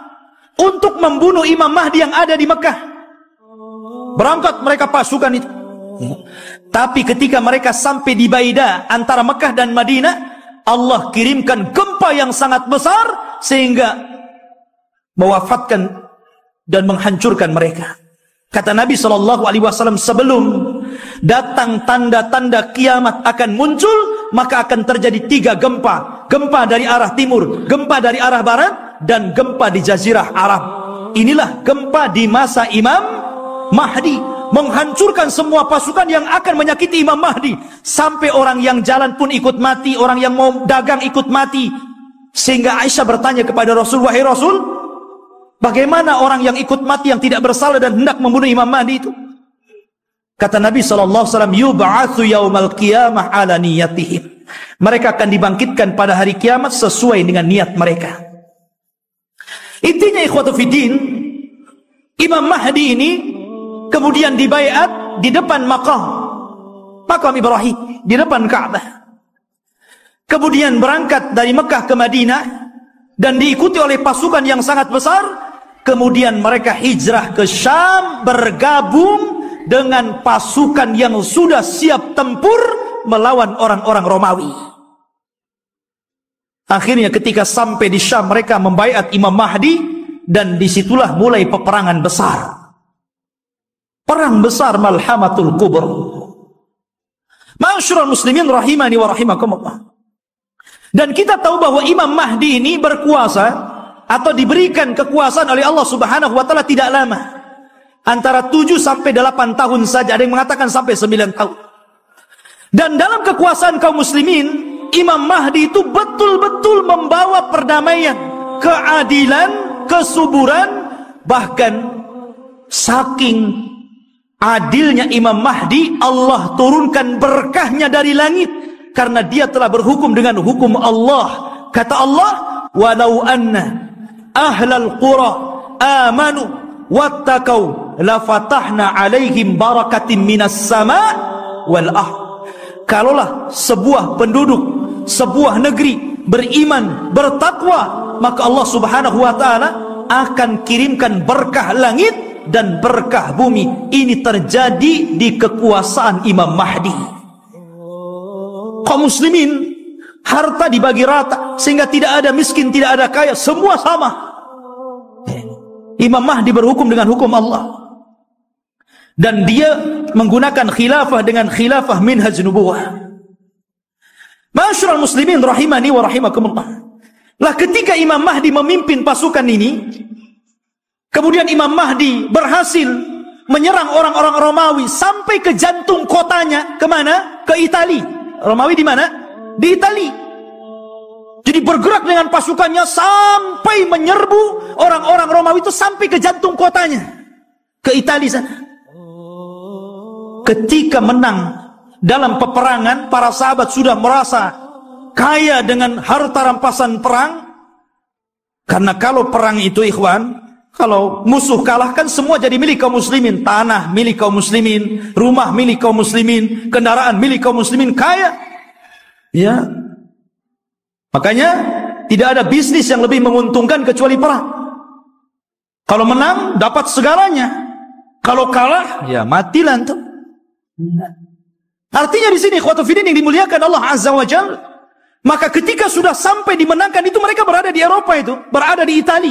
untuk membunuh Imam Mahdi yang ada di Mekah. Berangkat mereka pasukan itu. Tapi ketika mereka sampai di Baida antara Mekah dan Madinah, Allah kirimkan gempa yang sangat besar sehingga mewafatkan dan menghancurkan mereka. Kata Nabi SAW, sebelum datang tanda-tanda kiamat akan muncul, maka akan terjadi 3 gempa. Gempa dari arah timur, gempa dari arah barat, dan gempa di Jazirah Arab. Inilah gempa di masa Imam Mahdi, menghancurkan semua pasukan yang akan menyakiti Imam Mahdi. Sampai orang yang jalan pun ikut mati, orang yang mau dagang ikut mati. Sehingga Aisyah bertanya kepada Rasul, wahai Rasul, bagaimana orang yang ikut mati yang tidak bersalah dan hendak membunuh Imam Mahdi itu? Kata Nabi SAW, yub'atsu yaumal qiyamah ala niyatihim. Mereka akan dibangkitkan pada hari kiamat sesuai dengan niat mereka. Intinya ikhwatu fiddin, Imam Mahdi ini kemudian dibaiat di depan makam Ibrahim, di depan Ka'bah. Kemudian berangkat dari Mekah ke Madinah dan diikuti oleh pasukan yang sangat besar. Kemudian mereka hijrah ke Syam, bergabung dengan pasukan yang sudah siap tempur melawan orang-orang Romawi. Akhirnya ketika sampai di Syam, mereka membaiat Imam Mahdi, dan disitulah mulai peperangan besar. Perang besar Malhamatul Kubra. Ma'asyiral muslimin rahimani wa rahimakumullah. Dan kita tahu bahwa Imam Mahdi ini berkuasa atau diberikan kekuasaan oleh Allah Subhanahu wa taala tidak lama. Antara 7 sampai 8 tahun saja, ada yang mengatakan sampai 9 tahun. Dan dalam kekuasaan kaum muslimin, Imam Mahdi itu betul-betul membawa perdamaian, keadilan, kesuburan. Bahkan saking adilnya Imam Mahdi, Allah turunkan berkahnya dari langit, karena dia telah berhukum dengan hukum Allah. Kata Allah, walau anna ahlal qura amanu wattaqau lafatahna alaihim barakatim minas sama wal ardh. Kalaulah sebuah penduduk, sebuah negeri beriman, bertakwa, maka Allah Subhanahu wa taala akan kirimkan berkah langit dan berkah bumi. Ini terjadi di kekuasaan Imam Mahdi. Kaum muslimin, harta dibagi rata sehingga tidak ada miskin, tidak ada kaya, semua sama. Imam Mahdi berhukum dengan hukum Allah. Dan dia menggunakan khilafah dengan khilafah minhaj nubuwah. Ma'asyiral muslimin rahimani wa rahimakumullah. Lah ketika Imam Mahdi memimpin pasukan ini, kemudian Imam Mahdi berhasil menyerang orang-orang Romawi sampai ke jantung kotanya. Kemana? Ke Itali. Romawi di mana? Di Itali. Jadi bergerak dengan pasukannya sampai menyerbu orang-orang Romawi itu sampai ke jantung kotanya, ke Itali sana. Ketika menang dalam peperangan, para sahabat sudah merasa kaya dengan harta rampasan perang. Karena kalau perang itu ikhwan, kalau musuh kalah kan semua jadi milik kaum muslimin. Tanah milik kaum muslimin, rumah milik kaum muslimin, kendaraan milik kaum muslimin, kaya. Ya. Makanya tidak ada bisnis yang lebih menguntungkan kecuali perang. Kalau menang dapat segalanya. Kalau kalah ya matilah tuh. Artinya di sini ikhwatu fiddin yang dimuliakan Allah Azza wa Jalla, maka ketika sudah sampai dimenangkan itu, mereka berada di Eropa itu, berada di Itali,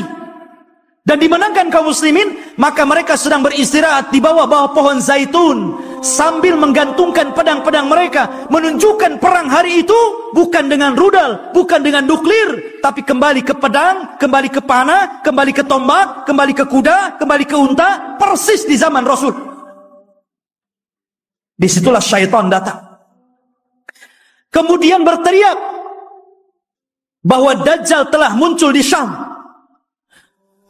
dan dimenangkan kaum muslimin, maka mereka sedang beristirahat di bawah pohon zaitun sambil menggantungkan pedang-pedang mereka, menunjukkan perang hari itu bukan dengan rudal, bukan dengan nuklir, tapi kembali ke pedang, kembali ke panah, kembali ke tombak, kembali ke kuda, kembali ke unta, persis di zaman Rasul. Disitulah syaitan datang. Kemudian berteriak bahwa Dajjal telah muncul di Syam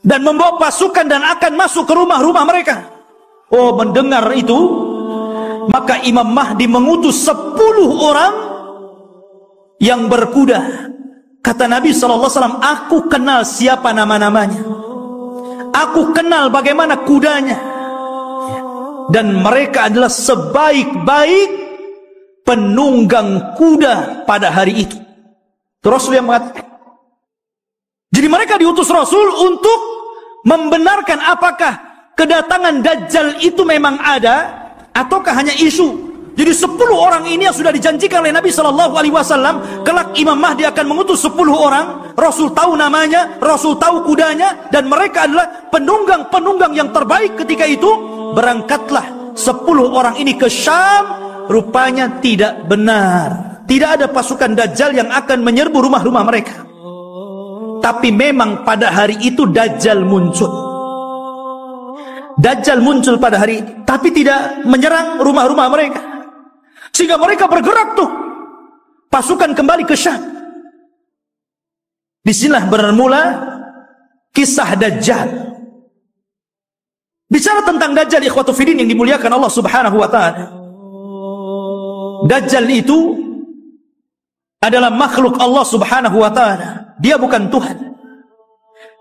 dan membawa pasukan dan akan masuk ke rumah-rumah mereka. Oh, mendengar itu, maka Imam Mahdi mengutus 10 orang yang berkuda. Kata Nabi SAW, aku kenal siapa nama-namanya. aku kenal bagaimana kudanya. Dan mereka adalah sebaik-baik penunggang kuda pada hari itu. Rasul yang mengatakan. Jadi mereka diutus Rasul untuk membenarkan apakah kedatangan Dajjal itu memang ada ataukah hanya isu. Jadi 10 orang ini yang sudah dijanjikan oleh Nabi SAW, kelak Imam Mahdi akan mengutus 10 orang. Rasul tahu namanya, Rasul tahu kudanya, dan mereka adalah penunggang-penunggang yang terbaik ketika itu. Berangkatlah 10 orang ini ke Syam. Rupanya tidak benar, tidak ada pasukan Dajjal yang akan menyerbu rumah-rumah mereka. Tapi memang pada hari itu Dajjal muncul. Dajjal muncul pada hari itu, tapi tidak menyerang rumah-rumah mereka. Sehingga mereka bergerak tuh, pasukan kembali ke Syam. Disinilah bermula kisah Dajjal. Bicara tentang Dajjal, ikhwatu fiddin yang dimuliakan Allah Subhanahu wa ta'ala. Dajjal itu adalah makhluk Allah Subhanahu wa ta'ala. Dia bukan Tuhan.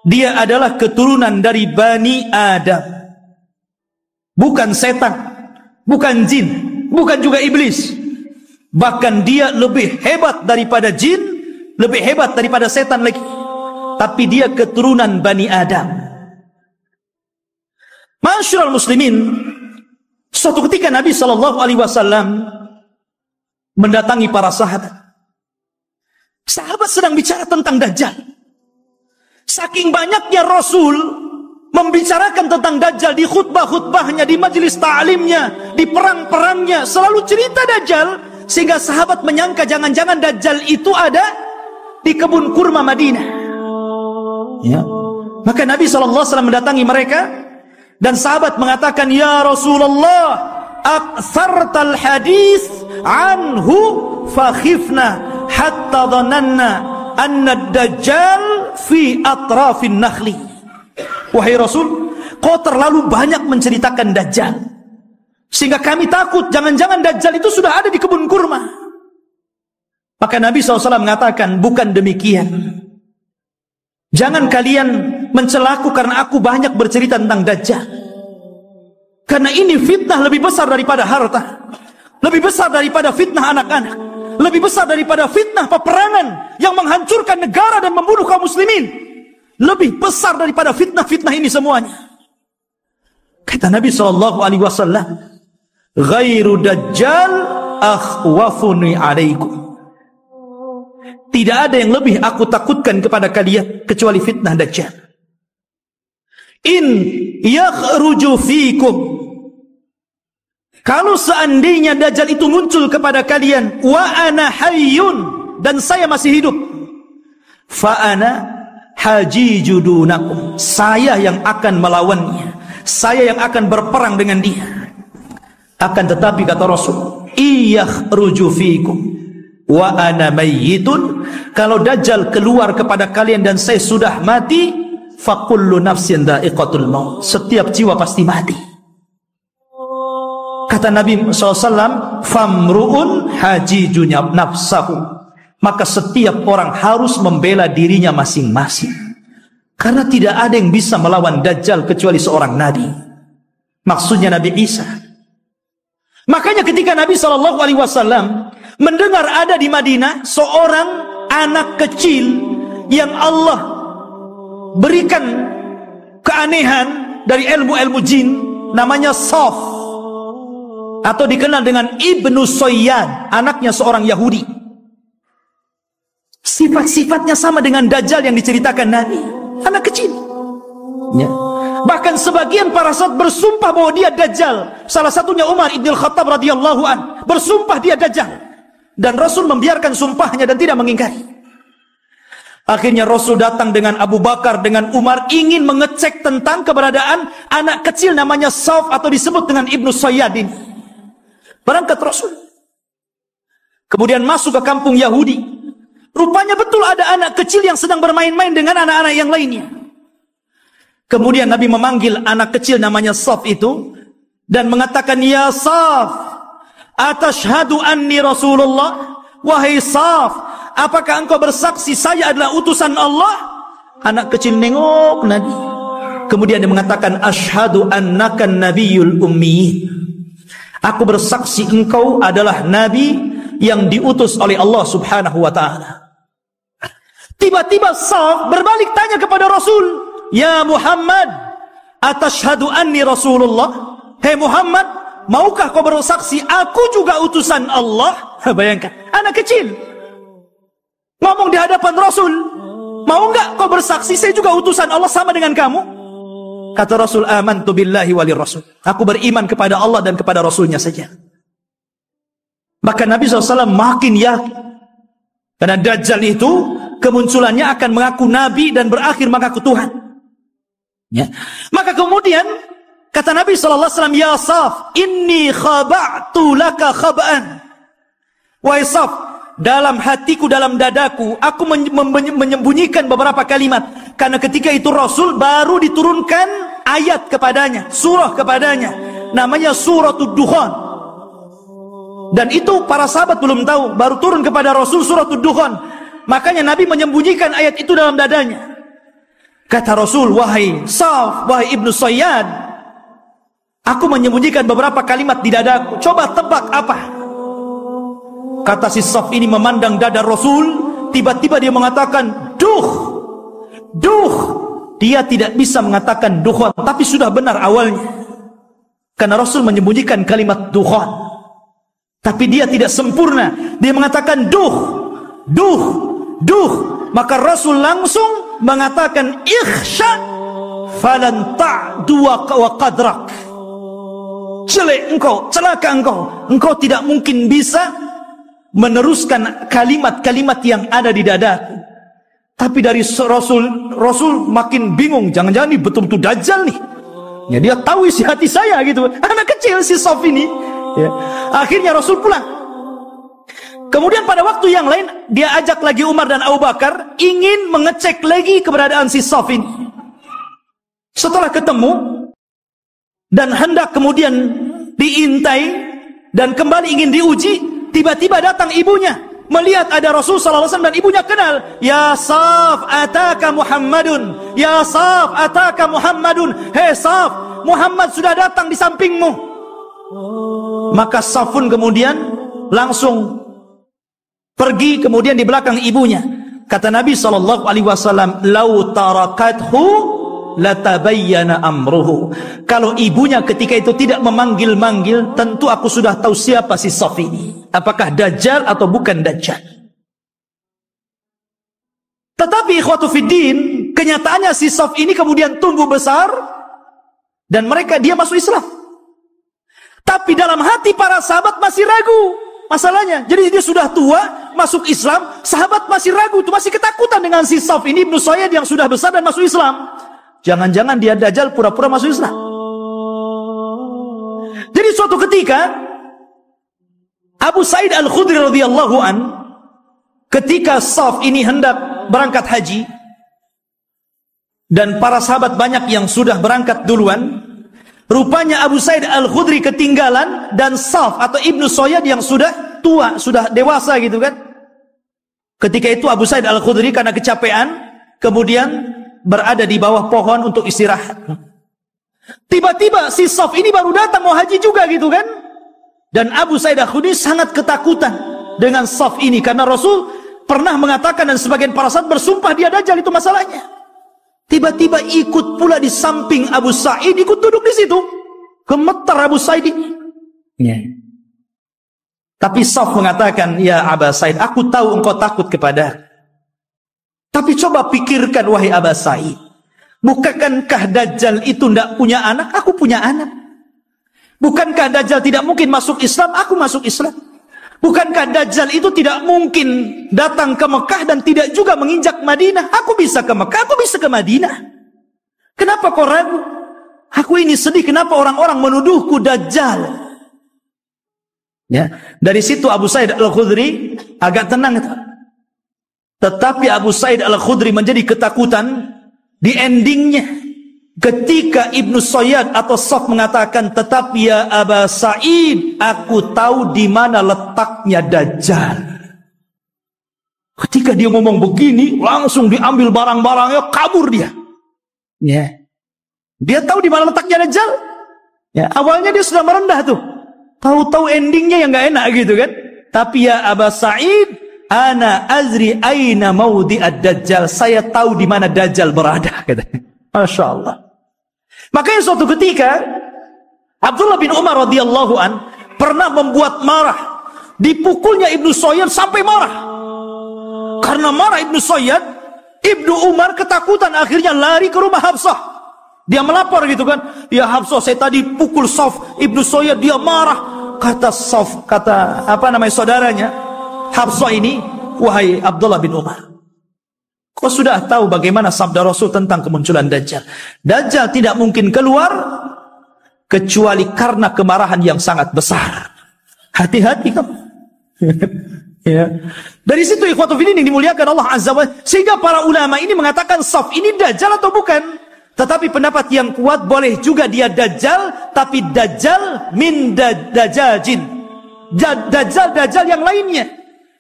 Dia adalah keturunan dari Bani Adam. Bukan setan, bukan jin, bukan juga iblis. Bahkan dia lebih hebat daripada jin, lebih hebat daripada setan lagi. Tapi dia keturunan Bani Adam. Ma'asyiral muslimin, suatu ketika Nabi SAW mendatangi para sahabat. Sahabat sedang bicara tentang Dajjal. Saking banyaknya Rasul membicarakan tentang Dajjal di khutbah-khutbahnya, di majelis ta'limnya, di perang-perangnya, selalu cerita Dajjal, sehingga sahabat menyangka jangan-jangan Dajjal itu ada di kebun kurma Madinah. Ya. Maka Nabi SAW mendatangi mereka, dan sahabat mengatakan, "Ya Rasulullah, aktsartal hadis anhu fakhifna hatta dhananna anna ad-dajjal fi atrafin nakhli." Wahai Rasul, kau terlalu banyak menceritakan Dajjal, sehingga kami takut jangan-jangan Dajjal itu sudah ada di kebun kurma. Maka Nabi SAW mengatakan, bukan demikian. Jangan kalian mencelaku karena aku banyak bercerita tentang Dajjal. Karena ini fitnah lebih besar daripada harta, lebih besar daripada fitnah anak-anak, lebih besar daripada fitnah peperangan yang menghancurkan negara dan membunuh kaum muslimin. Lebih besar daripada fitnah-fitnah ini semuanya. Kata Nabi SAW, "Ghairu Dajjal akhwafuni alaikum." Tidak ada yang lebih aku takutkan kepada kalian kecuali fitnah Dajjal. In yakhruju fikum, kalau seandainya Dajjal itu muncul kepada kalian, wa ana hayyun, dan saya masih hidup, fa ana hajijudunakum, saya yang akan melawannya, saya yang akan berperang dengan dia. Akan tetapi kata Rasul, iyakhruju fikum wa ana mayyitun, kalau Dajjal keluar kepada kalian dan saya sudah mati, fa kullu nafsin dha'iqatul maut, setiap jiwa pasti mati. Kata Nabi SAW, famru'un hajijunya nafsahu, maka setiap orang harus membela dirinya masing-masing. Karena tidak ada yang bisa melawan Dajjal kecuali seorang Nabi. Maksudnya Nabi Isa. Makanya ketika Nabi SAW mendengar ada di Madinah seorang anak kecil yang Allah berikan keanehan dari ilmu-ilmu jin, namanya Saf, atau dikenal dengan Ibnu Soyyad, anaknya seorang Yahudi. Sifat-sifatnya sama dengan Dajjal yang diceritakan Nabi, anak kecil. Ya. Bahkan sebagian para sahabat bersumpah bahwa dia Dajjal. Salah satunya Umar ibn Khattab radhiyallahu an, bersumpah dia Dajjal. Dan Rasul membiarkan sumpahnya dan tidak mengingkari. Akhirnya Rasul datang dengan Abu Bakar, dengan Umar, ingin mengecek tentang keberadaan anak kecil namanya Saf, atau disebut dengan Ibnu Soyyad ini. Berangkat Rasul, kemudian masuk ke kampung Yahudi. Rupanya betul ada anak kecil yang sedang bermain-main dengan anak-anak yang lainnya. Kemudian Nabi memanggil anak kecil namanya Saf itu dan mengatakan, "Ya Saf, atashhadu anni Rasulullah?" Wahai Saf, apakah engkau bersaksi saya adalah utusan Allah? Anak kecil nengok Nabi. Kemudian dia mengatakan, asyhadu annaka nabiyyul ummi. Aku bersaksi engkau adalah nabi yang diutus oleh Allah Subhanahu wa taala. Tiba-tiba Saf berbalik tanya kepada Rasul, "Ya Muhammad, atashhadu anni Rasulullah?" Hei Muhammad, maukah kau bersaksi aku juga utusan Allah? Bayangkan, anak kecil ngomong di hadapan Rasul, mau enggak kau bersaksi saya juga utusan Allah sama dengan kamu? Kata Rasul, amantu billahi walir rasul. Aku beriman kepada Allah dan kepada Rasulnya saja. Maka Nabi SAW makin yakin. Karena Dajjal itu kemunculannya akan mengaku Nabi dan berakhir mengaku Tuhan. Ya. Maka kemudian kata Nabi SAW, ya Saf, inni khaba'tu laka khaba'an. Wahai Saf, dalam hatiku, dalam dadaku, aku menyembunyikan beberapa kalimat. Karena ketika itu Rasul baru diturunkan ayat kepadanya, surah kepadanya, namanya Suratul Dukhan. Dan itu para sahabat belum tahu, baru turun kepada Rasul Suratul Dukhan. Makanya Nabi menyembunyikan ayat itu dalam dadanya. Kata Rasul, wahai Saf, wahai Ibnu Sayyad, aku menyembunyikan beberapa kalimat di dadaku. Coba tebak apa? Kata si Saf ini memandang dada Rasul, tiba-tiba dia mengatakan, duh. Dia tidak bisa mengatakan dukhan, tapi sudah benar awalnya. Karena Rasul menyembunyikan kalimat dukhan, tapi dia tidak sempurna. Dia mengatakan duh. Maka Rasul langsung mengatakan ikhsha falan ta'du wa qadrak. Jelek engkau, celaka engkau tidak mungkin bisa meneruskan kalimat-kalimat yang ada di dadaku. Tapi dari Rasul makin bingung, jangan-jangan ini betul-betul Dajjal nih. Ya, dia tahu isi hati saya gitu. Anak kecil si Saf ini. Ya. Akhirnya Rasul pulang. Kemudian pada waktu yang lain dia ajak lagi Umar dan Abu Bakar ingin mengecek lagi keberadaan si Saf ini. Setelah ketemu dan hendak kemudian diintai dan kembali ingin diuji, tiba-tiba datang ibunya. Melihat ada Rasul sallallahu alaihi wasallam dan ibunya kenal. Ya Saf, ataka Muhammadun. Ya Saf, ataka Muhammadun. Hei Saf, Muhammad sudah datang di sampingmu. Maka Safun kemudian langsung pergi kemudian di belakang ibunya. Kata Nabi sallallahu alaihi wasallam, "Lau tarakathu latabayyana amruhu." Kalau ibunya ketika itu tidak memanggil-manggil, tentu aku sudah tahu siapa si Saf ini. Apakah Dajjal atau bukan Dajjal. Tetapi ikhwatu fiddin, kenyataannya si Saf ini kemudian tumbuh besar dan dia masuk Islam. Tapi dalam hati para sahabat masih ragu masalahnya. Jadi dia sudah tua, masuk Islam, sahabat masih ragu, itu masih ketakutan dengan si Saf ini Ibnu Sayyad yang sudah besar dan masuk Islam. Jangan-jangan dia Dajjal pura-pura masuk Islam. Jadi suatu ketika Abu Sa'id Al-Khudri radhiyallahu an, ketika Saf ini hendak berangkat haji dan para sahabat banyak yang sudah berangkat duluan, rupanya Abu Sa'id Al-Khudri ketinggalan dan Saf atau Ibnu Sayyad yang sudah tua, sudah dewasa gitu kan. Ketika itu Abu Sa'id Al-Khudri karena kecapean kemudian berada di bawah pohon untuk istirahat. Tiba-tiba si Saf ini baru datang mau haji juga gitu kan. Dan Abu Sa'id Al-Khudri sangat ketakutan dengan Saf ini karena Rasul pernah mengatakan dan sebagian para sahabat bersumpah dia Dajjal, itu masalahnya. Tiba-tiba ikut pula di samping Abu Sa'id, ikut duduk di situ. Gemetar Abu Sa'id ini. Ya. Tapi Saf mengatakan, ya Abu Sa'id, aku tahu engkau takut kepada. Tapi coba pikirkan wahai Abu Sa'id, bukankah Dajjal itu tidak punya anak? Aku punya anak. Bukankah Dajjal tidak mungkin masuk Islam? Aku masuk Islam. Bukankah Dajjal itu tidak mungkin datang ke Mekah dan tidak juga menginjak Madinah? Aku bisa ke Mekah, aku bisa ke Madinah. Kenapa kau ragu? Aku ini sedih, kenapa orang-orang menuduhku Dajjal? Ya, dari situ Abu Sa'id Al-Khudri agak tenang. Tetapi Abu Sa'id Al-Khudri menjadi ketakutan di endingnya. Ketika Ibnu Sayyad atau Saf mengatakan, tetapi ya Aba Sa'id, aku tahu di mana letaknya Dajjal. Ketika dia ngomong begini, langsung diambil barang-barangnya, kabur dia. Ya. Dia tahu di mana letaknya Dajjal. Ya, awalnya dia sudah merendah tuh. Tahu-tahu endingnya yang nggak enak gitu kan. Tapi ya Aba Sa'id, ana azri aina maudhi'ad Dajjal. Saya tahu di mana Dajjal berada, katanya. Masya Allah. Makanya suatu ketika Abdullah bin Umar radhiyallahu an pernah membuat marah, dipukulnya Ibnu Sayyad sampai marah. Karena marah Ibnu Sayyad, Ibnu Umar ketakutan, akhirnya lari ke rumah Hafsah. Dia melapor gitu kan, ya Hafsah, saya tadi pukul Saf. Ibnu Sayyad dia marah. Kata Saf, kata saudaranya Hafsah ini, wahai Abdullah bin Umar, kau sudah tahu bagaimana sabda Rasul tentang kemunculan Dajjal. Dajjal tidak mungkin keluar kecuali karena kemarahan yang sangat besar. Hati-hati kamu. Ya. Dari situ ikhwatu fillah yang dimuliakan Allah Azza wa Jalla, sehingga para ulama ini mengatakan Saf ini Dajjal atau bukan. Tetapi pendapat yang kuat, boleh juga dia Dajjal, tapi Dajjal min dajajin. Dajjal yang lainnya.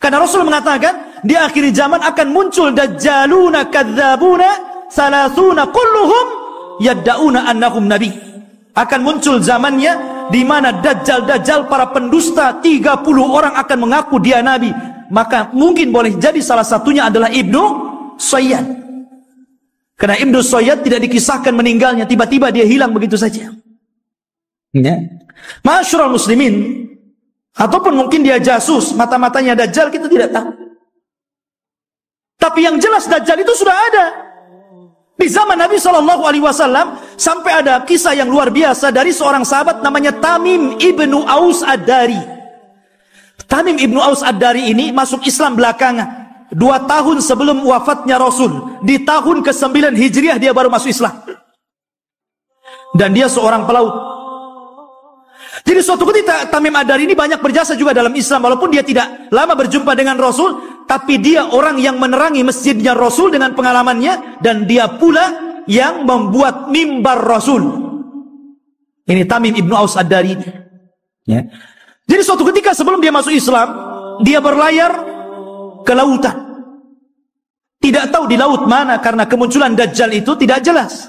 Karena Rasul mengatakan di akhir zaman akan muncul dajjaluna kadzabuna salasuna kulluhum yad'una annahum nabi. Akan muncul zamannya di mana dajjal para pendusta 30 orang akan mengaku dia nabi. Maka mungkin boleh jadi salah satunya adalah Ibnu Sayyad. Karena Ibnu Sayyad tidak dikisahkan meninggalnya, tiba-tiba dia hilang begitu saja. Ya. Ma'asyiral muslimin, ataupun mungkin dia jasus, mata-matanya Dajjal, kita tidak tahu. Tapi yang jelas Dajjal itu sudah ada. Di zaman Nabi SAW sampai ada kisah yang luar biasa dari seorang sahabat namanya Tamim ibnu Aus Ad-Dari. Tamim ibnu Aus Ad-Dari ini masuk Islam belakangan. 2 tahun sebelum wafatnya Rasul. Di tahun ke-9 Hijriah dia baru masuk Islam. Dan dia seorang pelaut. Jadi suatu ketika Tamim Ad-Dari ini banyak berjasa juga dalam Islam. Walaupun dia tidak lama berjumpa dengan Rasul, tapi dia orang yang menerangi masjidnya Rasul dengan pengalamannya. Dan dia pula yang membuat mimbar Rasul. Ini Tamim ibnu Aus Ad-Dari. Ya. Jadi suatu ketika sebelum dia masuk Islam, dia berlayar ke lautan. Tidak tahu di laut mana, karena kemunculan Dajjal itu tidak jelas.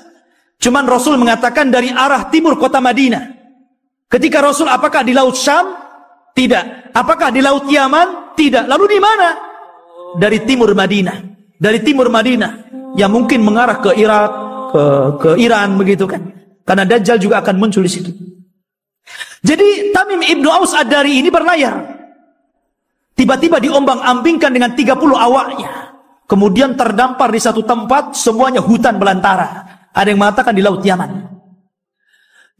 Cuman Rasul mengatakan dari arah timur kota Madinah. Ketika Rasul, apakah di laut Syam? Tidak. Apakah di laut Yaman? Tidak. Lalu di mana? Dari timur Madinah. Dari timur Madinah, yang mungkin mengarah ke Irak, ke Iran begitu kan. Karena Dajjal juga akan muncul di situ. Jadi Tamim ibnu Aus Ad-Dari ini berlayar. Tiba-tiba diombang-ambingkan dengan 30 awaknya. Kemudian terdampar di satu tempat, semuanya hutan belantara. Ada yang mengatakan di laut Yaman.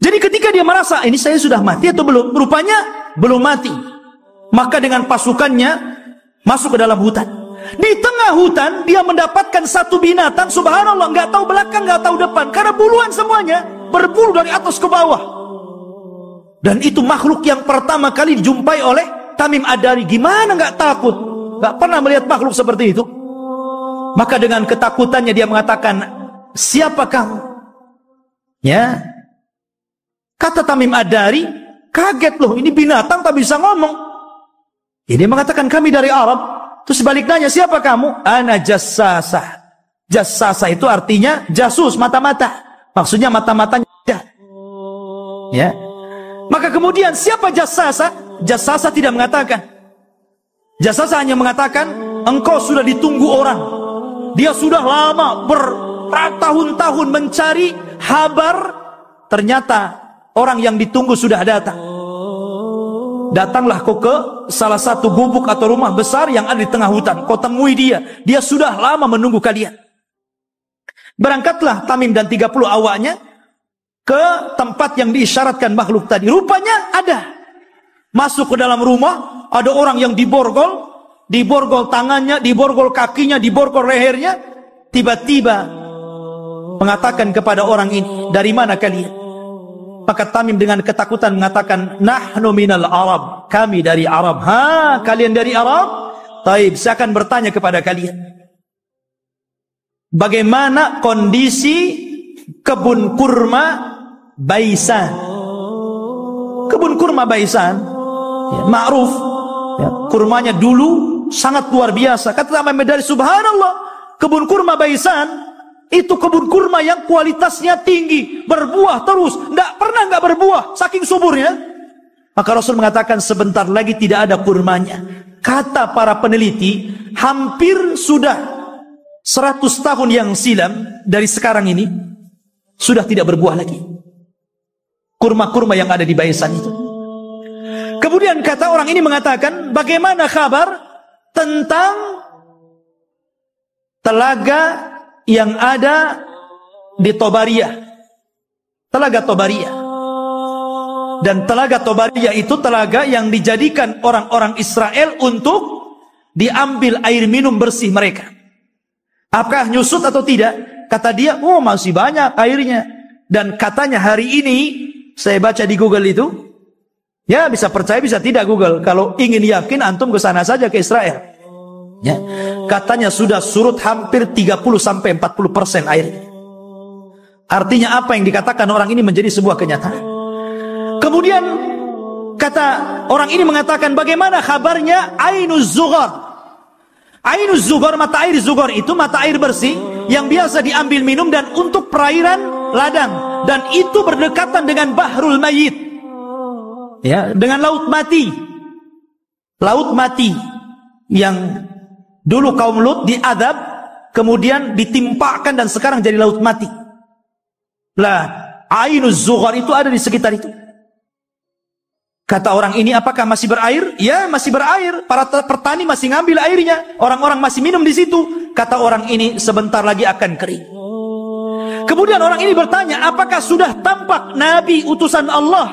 Jadi ketika dia merasa, ini saya sudah mati atau belum? Rupanya belum mati. Maka dengan pasukannya masuk ke dalam hutan. Di tengah hutan dia mendapatkan satu binatang, subhanallah, nggak tahu belakang, nggak tahu depan, karena buluan semuanya, berbulu dari atas ke bawah. Dan itu makhluk yang pertama kali dijumpai oleh Tamim Ad-Dari. Gimana nggak takut? Nggak pernah melihat makhluk seperti itu. Maka dengan ketakutannya dia mengatakan, siapa kamu? Ya. Kata Tamim Ad-Dari, kaget loh, ini binatang tak bisa ngomong. Dia mengatakan, kami dari Arab. Terus balik nanya, siapa kamu? Ana jassasah. Jassasah itu artinya jasus, mata-mata. Maksudnya mata-matanya. Ya. Maka kemudian siapa jassasah? Jassasa tidak mengatakan. Jassasa hanya mengatakan, engkau sudah ditunggu orang. Dia sudah lama bertahun-tahun mencari kabar. Ternyata orang yang ditunggu sudah datang. Datanglah kau ke salah satu gubuk atau rumah besar yang ada di tengah hutan. Kau temui dia. Dia sudah lama menunggu kalian. Berangkatlah Tamim dan 30 awaknya ke tempat yang diisyaratkan makhluk tadi. Rupanya ada. Masuk ke dalam rumah, ada orang yang diborgol tangannya, diborgol kakinya, diborgol lehernya. Tiba-tiba mengatakan kepada orang ini, dari mana kalian? Maka Tamim dengan ketakutan mengatakan, nahnu minal Arab, kami dari Arab. Ha, kalian dari Arab? Taib, saya akan bertanya kepada kalian, bagaimana kondisi kebun kurma Baisan? Kebun kurma Baisan, ya, ma'ruf, ya, kurmanya dulu sangat luar biasa. Kata Tamim Ad-Dari, subhanallah, kebun kurma Baisan Itu kebun kurma yang kualitasnya tinggi, berbuah terus, tidak pernah nggak berbuah, saking suburnya. Maka Rasul mengatakan sebentar lagi tidak ada kurmanya. Kata para peneliti, hampir sudah 100 tahun yang silam dari sekarang ini, sudah tidak berbuah lagi kurma-kurma yang ada di Baisan itu. Kemudian kata orang ini mengatakan, bagaimana kabar tentang telaga yang ada di Tobariyah, telaga Tobariyah. Dan telaga Tobariyah itu telaga yang dijadikan orang-orang Israel untuk diambil air minum bersih mereka. Apakah nyusut atau tidak? Kata dia, oh masih banyak airnya. Dan katanya hari ini, saya baca di Google itu, ya bisa percaya bisa tidak Google. Kalau ingin yakin antum ke sana saja ke Israel. Ya. Katanya sudah surut hampir 30-40% airnya. Artinya apa yang dikatakan orang ini menjadi sebuah kenyataan. Kemudian kata orang ini mengatakan, bagaimana kabarnya Ainuz Zughar? Ainuz Zughar, mata air Zughar itu mata air bersih yang biasa diambil minum dan untuk perairan ladang, dan itu berdekatan dengan Bahrul Mayyit, ya, dengan laut mati. Laut mati yang dulu kaum Lut diadab, kemudian ditimpakan dan sekarang jadi laut mati. Lah, Ainuz Zughar itu ada di sekitar itu. Kata orang ini, apakah masih berair? Ya, masih berair. Para petani masih ngambil airnya. Orang-orang masih minum di situ. Kata orang ini, sebentar lagi akan kering. Kemudian orang ini bertanya, apakah sudah tampak Nabi utusan Allah,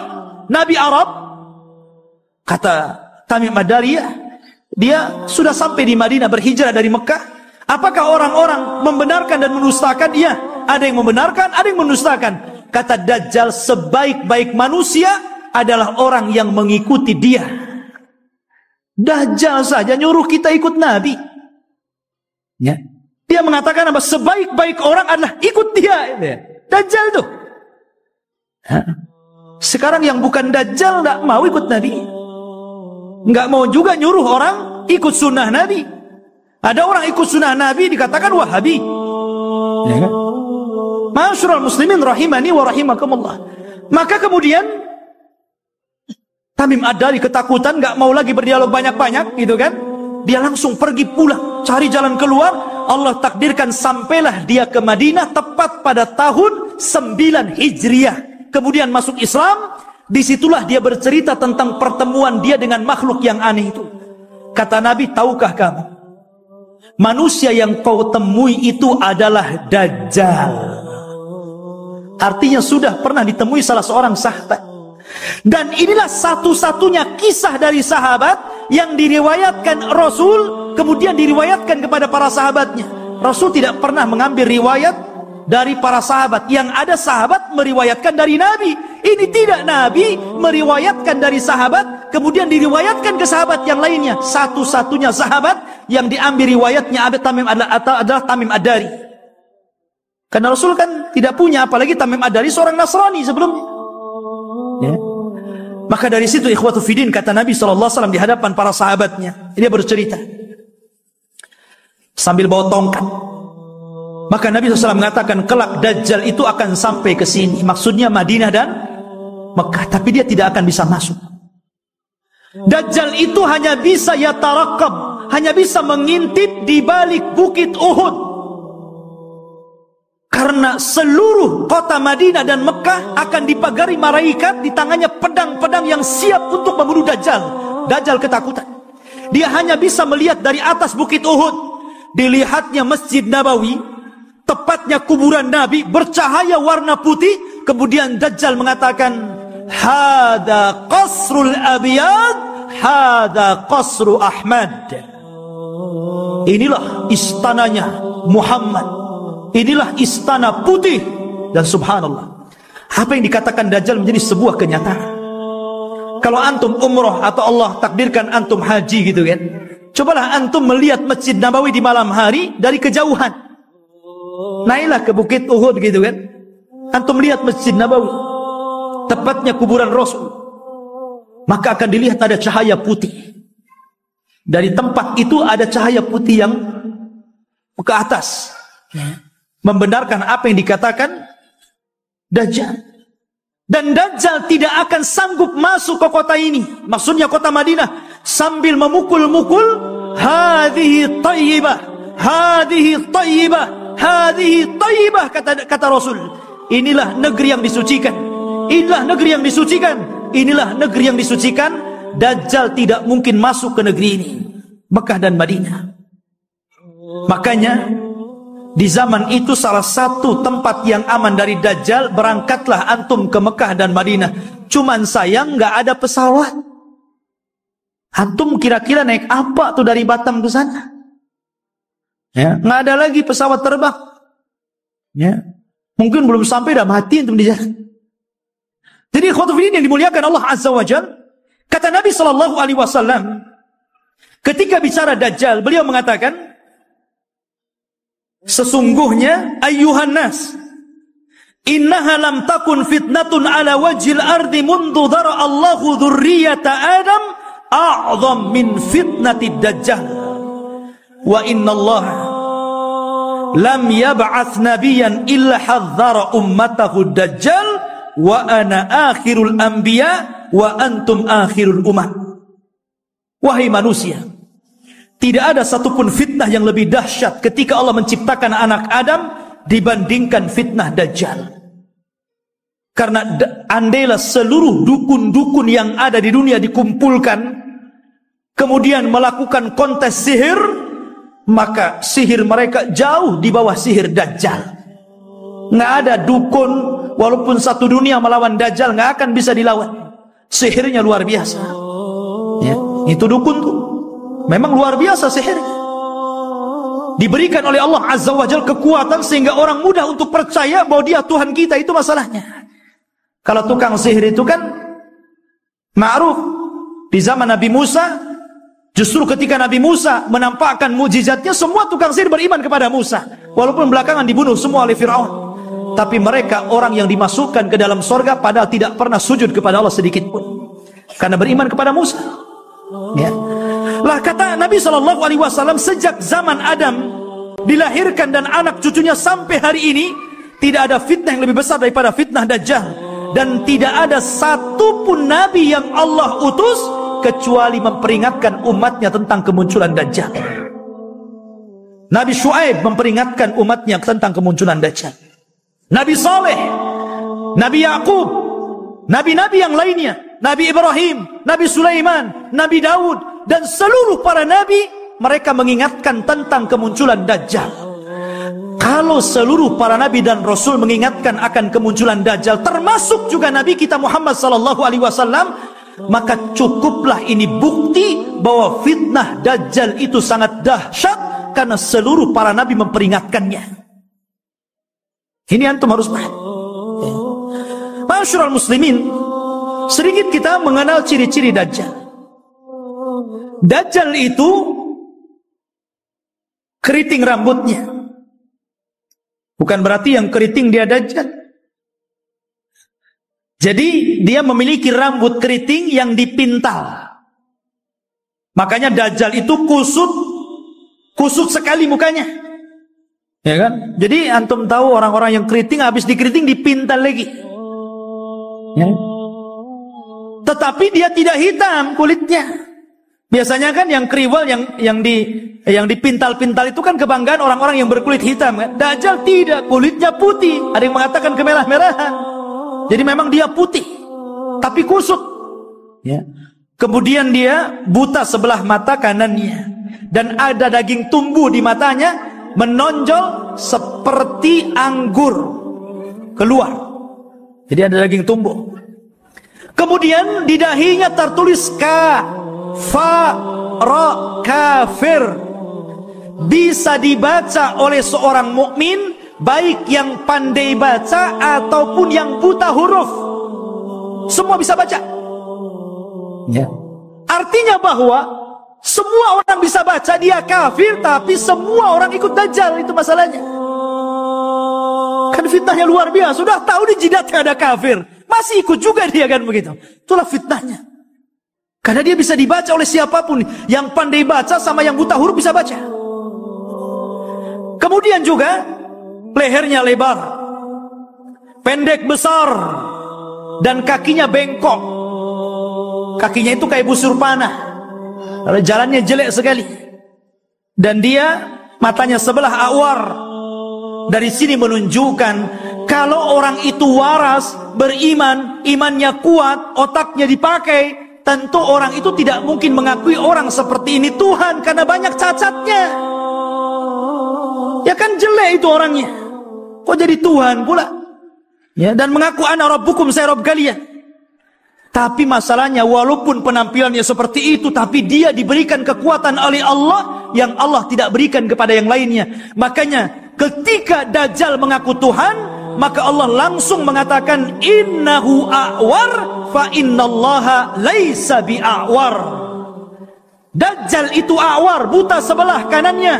Nabi Arab? Kata Tamim Ad-Dari, dia sudah sampai di Madinah, berhijrah dari Mekah. Apakah orang-orang membenarkan dan mendustakan? Iya, ada yang membenarkan, ada yang mendustakan. Kata Dajjal, sebaik-baik manusia adalah orang yang mengikuti dia. Dajjal saja nyuruh kita ikut Nabi. Ya. Dia mengatakan apa? Sebaik-baik orang adalah ikut dia. Dajjal itu. Sekarang yang bukan Dajjal tidak mau ikut Nabi. Nggak mau juga nyuruh orang ikut sunnah Nabi. Ada orang ikut sunnah Nabi dikatakan Wahabi. Ya kan? Ma'asyiral muslimin rahimani wa rahimakumullah. Maka kemudian Tamim Ad-Dari ketakutan, nggak mau lagi berdialog banyak-banyak, gitu kan? Dia langsung pergi pulang, cari jalan keluar. Allah takdirkan sampailah dia ke Madinah tepat pada tahun 9 Hijriah. Kemudian masuk Islam. Disitulah dia bercerita tentang pertemuan dia dengan makhluk yang aneh itu. Kata Nabi, tahukah kamu, manusia yang kau temui itu adalah Dajjal. Artinya sudah pernah ditemui salah seorang sahabat. Dan inilah satu-satunya kisah dari sahabat yang diriwayatkan Rasul, kemudian diriwayatkan kepada para sahabatnya. Rasul tidak pernah mengambil riwayat dari para sahabat. Yang ada sahabat meriwayatkan dari Nabi. Ini tidak, Nabi meriwayatkan dari sahabat, kemudian diriwayatkan ke sahabat yang lainnya. Satu-satunya sahabat yang diambil riwayatnya adalah Tamim Ad-Dari. Karena Rasul kan tidak punya, apalagi Tamim Ad-Dari seorang Nasrani sebelumnya. Ya. Maka dari situ ikhwatu fiddin, kata Nabi SAW di hadapan para sahabatnya, dia bercerita sambil bawa tongkat. Maka Nabi SAW mengatakan, kelak Dajjal itu akan sampai ke sini, maksudnya Madinah dan Mekah, tapi dia tidak akan bisa masuk. Dajjal itu hanya bisa yatarakab, hanya bisa mengintip di balik bukit Uhud. Karena seluruh kota Madinah dan Mekah akan dipagari malaikat, di tangannya pedang-pedang yang siap untuk membunuh Dajjal. Dajjal ketakutan. Dia hanya bisa melihat dari atas bukit Uhud. Dilihatnya Masjid Nabawi, tepatnya kuburan Nabi, bercahaya warna putih. Kemudian Dajjal mengatakan, hada qasrul abiyad, hada qasru Ahmad. Inilah istananya Muhammad. Inilah istana putih. Dan subhanallah, apa yang dikatakan Dajjal menjadi sebuah kenyataan. Kalau antum umroh atau Allah takdirkan antum haji gitu kan, cobalah antum melihat Masjid Nabawi di malam hari dari kejauhan. Naiklah ke bukit Uhud gitu kan, antum lihat Masjid Nabawi, tepatnya kuburan Rasul, maka akan dilihat ada cahaya putih. Dari tempat itu ada cahaya putih yang ke atas. membenarkan apa yang dikatakan Dajjal. Dan Dajjal tidak akan sanggup masuk ke kota ini, maksudnya kota Madinah, sambil memukul-mukul, hadhihi tayyibah, hadhihi tayyibah, hadhihi tayyibah, kata Rasul. Inilah negeri yang disucikan, inilah negeri yang disucikan, inilah negeri yang disucikan. Dajjal tidak mungkin masuk ke negeri ini, Mekah dan Madinah. Makanya di zaman itu salah satu tempat yang aman dari Dajjal, berangkatlah antum ke Mekah dan Madinah. Cuman sayang nggak ada pesawat. Antum kira-kira naik apa tuh dari Batam ke sana? Ya, nggak ada lagi pesawat terbang. Ya, mungkin belum sampai dah mati antum di jalan. Jadi khotbah yang dimuliakan Allah Azza wa Jalla, kata Nabi Shallallahu Alaihi Wasallam ketika bicara Dajjal, beliau mengatakan, sesungguhnya ayyuhan nas, innaha lam takun fitnatun ala wajhil ardi mundu dhara Allahu dzurriyyata Adam a'zam min fitnatid Dajjal. Wa inna Allah lam yab'ats nabiyyan illa hadzara ummatahu Dajjal wa ana akhirul anbiya wa antum akhirul umat. Wahai manusia, tidak ada satupun fitnah yang lebih dahsyat ketika Allah menciptakan anak Adam dibandingkan fitnah Dajjal. Karena andailah seluruh dukun-dukun yang ada di dunia dikumpulkan, kemudian melakukan kontes sihir, maka sihir mereka jauh di bawah sihir Dajjal. Nggak ada dukun, walaupun satu dunia melawan Dajjal, nggak akan bisa dilawan. Sihirnya luar biasa. Ya, itu dukun tuh memang luar biasa sihirnya. Diberikan oleh Allah Azza wa Jalla kekuatan sehingga orang mudah untuk percaya bahwa dia Tuhan kita, itu masalahnya. Kalau tukang sihir itu kan ma'ruf di zaman Nabi Musa, justru ketika Nabi Musa menampakkan mukjizatnya, semua tukang sihir beriman kepada Musa, walaupun belakangan dibunuh semua oleh Firaun. Tapi mereka orang yang dimasukkan ke dalam sorga padahal tidak pernah sujud kepada Allah sedikit pun, karena beriman kepada Musa. Ya. Lah kata Nabi Shallallahu Alaihi Wasallam, sejak zaman Adam dilahirkan dan anak cucunya sampai hari ini, tidak ada fitnah yang lebih besar daripada fitnah Dajjal. Dan tidak ada satupun Nabi yang Allah utus kecuali memperingatkan umatnya tentang kemunculan Dajjal. Nabi Syuaib memperingatkan umatnya tentang kemunculan Dajjal. Nabi Saleh, Nabi Yakub, Nabi-Nabi yang lainnya, Nabi Ibrahim, Nabi Sulaiman, Nabi Daud, dan seluruh para Nabi, mereka mengingatkan tentang kemunculan Dajjal. Kalau seluruh para Nabi dan Rasul mengingatkan akan kemunculan Dajjal, termasuk juga Nabi kita Muhammad Sallallahu Alaihi Wasallam, maka cukuplah ini bukti bahwa fitnah Dajjal itu sangat dahsyat, karena seluruh para Nabi memperingatkannya. Ini antum harus paham. Masyarul muslimin, sedikit kita mengenal ciri-ciri Dajjal. Dajjal itu keriting rambutnya. Bukan berarti yang keriting dia Dajjal. Jadi dia memiliki rambut keriting yang dipintal. Makanya Dajjal itu kusut sekali mukanya. Ya kan? Jadi antum tahu orang-orang yang keriting, habis dikeriting dipintal lagi. Ya. Tetapi dia tidak hitam kulitnya. Biasanya kan yang kriwal, yang dipintal-pintal itu kan kebanggaan orang-orang yang berkulit hitam kan? Dajjal tidak, kulitnya putih. Ada yang mengatakan kemerah-merahan. Jadi memang dia putih, tapi kusut. Ya. Kemudian dia buta sebelah mata kanannya, dan ada daging tumbuh di matanya, menonjol seperti anggur keluar. Jadi ada daging tumbuh. Kemudian di dahinya tertulis kafir. Bisa dibaca oleh seorang mukmin, baik yang pandai baca ataupun yang buta huruf. Semua bisa baca. Ya. Artinya bahwa semua orang bisa baca dia kafir, tapi semua orang ikut Dajjal, itu masalahnya. Kan fitnahnya luar biasa. Sudah tahu di jidatnya ada kafir, masih ikut juga dia kan begitu. Itulah fitnahnya. Karena dia bisa dibaca oleh siapapun. Yang pandai baca sama yang buta huruf bisa baca. Kemudian juga lehernya lebar, pendek besar, dan kakinya bengkok. Kakinya itu kayak busur panah, lalu jalannya jelek sekali, dan dia matanya sebelah awar. Dari sini menunjukkan kalau orang itu waras, beriman, imannya kuat, otaknya dipakai, tentu orang itu tidak mungkin mengakui orang seperti ini Tuhan, karena banyak cacatnya. Ya kan jelek itu orangnya, kok jadi Tuhan pula? Ya, dan mengaku ana rabbukum, saya Rabb kalian. Tapi masalahnya walaupun penampilannya seperti itu, tapi dia diberikan kekuatan oleh Allah yang Allah tidak berikan kepada yang lainnya. Makanya ketika Dajjal mengaku Tuhan, maka Allah langsung mengatakan innahu a'war fa innallaha laisa bi'a'war. Dajjal itu a'war, buta sebelah kanannya,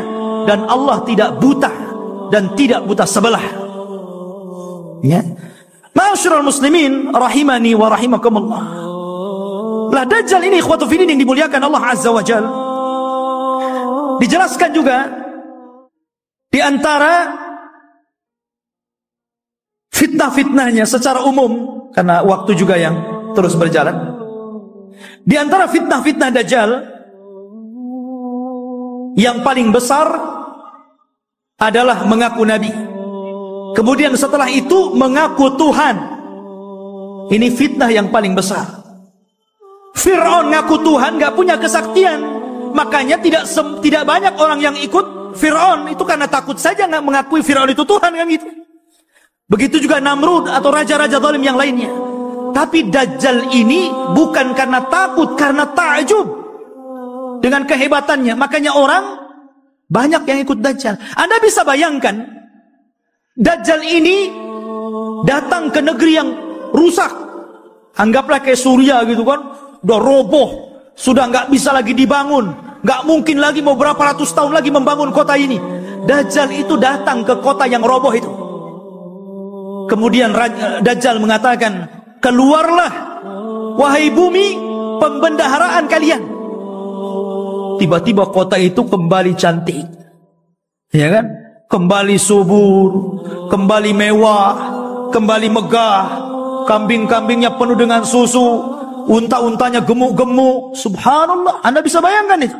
dan Allah tidak buta dan tidak buta sebelah. Ya. Ma'asyiral muslimin rahimani wa rahimakumullah. Lah Dajjal ini ikhwatu fillah yang dimuliakan Allah Azza wa Jalla. Dijelaskan juga di antara fitnah-fitnahnya secara umum, karena waktu juga yang terus berjalan. Di antara fitnah-fitnah Dajjal yang paling besar adalah mengaku nabi. Kemudian setelah itu mengaku Tuhan. Ini fitnah yang paling besar. Fir'aun ngaku Tuhan, gak punya kesaktian. Makanya tidak banyak orang yang ikut Fir'aun. Itu karena takut saja gak mengakui Fir'aun itu Tuhan, kan gitu. Begitu juga Namrud atau raja-raja zalim yang lainnya. Tapi Dajjal ini bukan karena takut, karena ta'jub dengan kehebatannya. Makanya orang banyak yang ikut Dajjal. Anda bisa bayangkan Dajjal ini datang ke negeri yang rusak. Anggaplah kayak Suriah gitu kan, udah roboh, sudah nggak bisa lagi dibangun, nggak mungkin lagi mau berapa ratus tahun lagi membangun kota ini. Dajjal itu datang ke kota yang roboh itu. Kemudian Dajjal mengatakan, keluarlah wahai bumi, pembendaharaan kalian. Tiba-tiba kota itu kembali cantik, ya kan? Kembali subur, kembali mewah, kembali megah. Kambing-kambingnya penuh dengan susu, unta-untanya gemuk-gemuk. Subhanallah, Anda bisa bayangkan itu.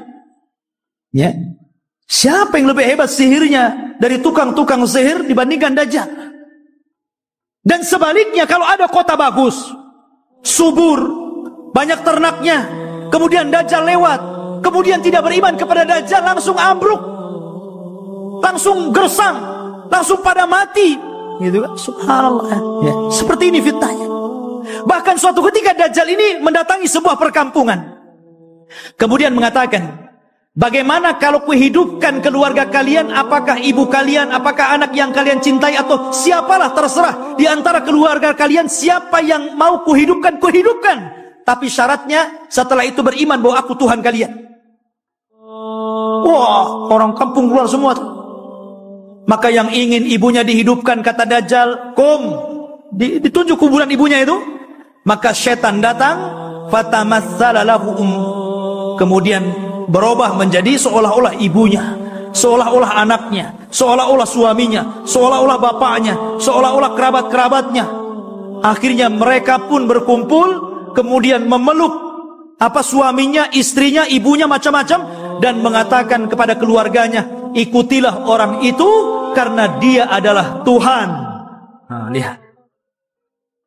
Ya, siapa yang lebih hebat sihirnya dari tukang-tukang sihir dibandingkan Dajjal? Dan sebaliknya, kalau ada kota bagus, subur, banyak ternaknya, kemudian Dajjal lewat, kemudian tidak beriman kepada Dajjal, langsung ambruk, langsung gersang, langsung pada mati, gitu kan? Subhanallah. Ya, seperti ini fitnahnya. Bahkan suatu ketika Dajjal ini mendatangi sebuah perkampungan, kemudian mengatakan, bagaimana kalau kuhidupkan keluarga kalian? Apakah ibu kalian, apakah anak yang kalian cintai, atau siapalah terserah di antara keluarga kalian, siapa yang mau kuhidupkan, kuhidupkan. Tapi syaratnya setelah itu beriman bahwa aku Tuhan kalian. Wah, orang kampung keluar semua tuh. Maka yang ingin ibunya dihidupkan, kata Dajjal, ditunjuk kuburan ibunya itu. Maka setan datang, fatamassala lahu kemudian berubah menjadi seolah-olah ibunya, seolah-olah anaknya, seolah-olah suaminya, seolah-olah bapaknya, seolah-olah kerabat-kerabatnya. Akhirnya mereka pun berkumpul, kemudian memeluk suaminya, istrinya, ibunya, macam-macam, dan mengatakan kepada keluarganya, ikutilah orang itu karena dia adalah Tuhan. Nah, lihat.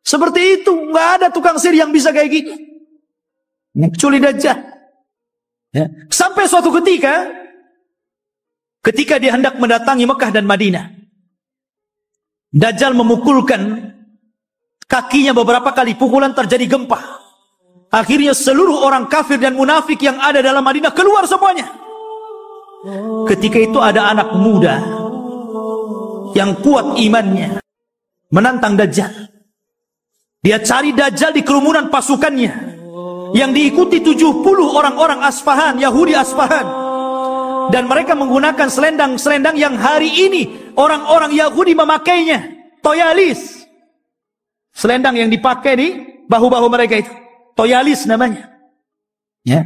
Seperti itu, nggak ada tukang sihir yang bisa kayak gitu, kecuali Dajjal. Ya. Sampai suatu ketika dia hendak mendatangi Mekah dan Madinah, Dajjal memukulkan kakinya beberapa kali, pukulan terjadi gempa. Akhirnya seluruh orang kafir dan munafik yang ada dalam Madinah keluar semuanya. Ketika itu ada anak muda yang kuat imannya menantang Dajjal. Dia cari Dajjal di kerumunan pasukannya yang diikuti 70 orang-orang Asfahan, Yahudi Asfahan. Dan mereka menggunakan selendang-selendang yang hari ini orang-orang Yahudi memakainya, toyalis. Selendang yang dipakai di bahu-bahu mereka itu, toyalis namanya. Ya.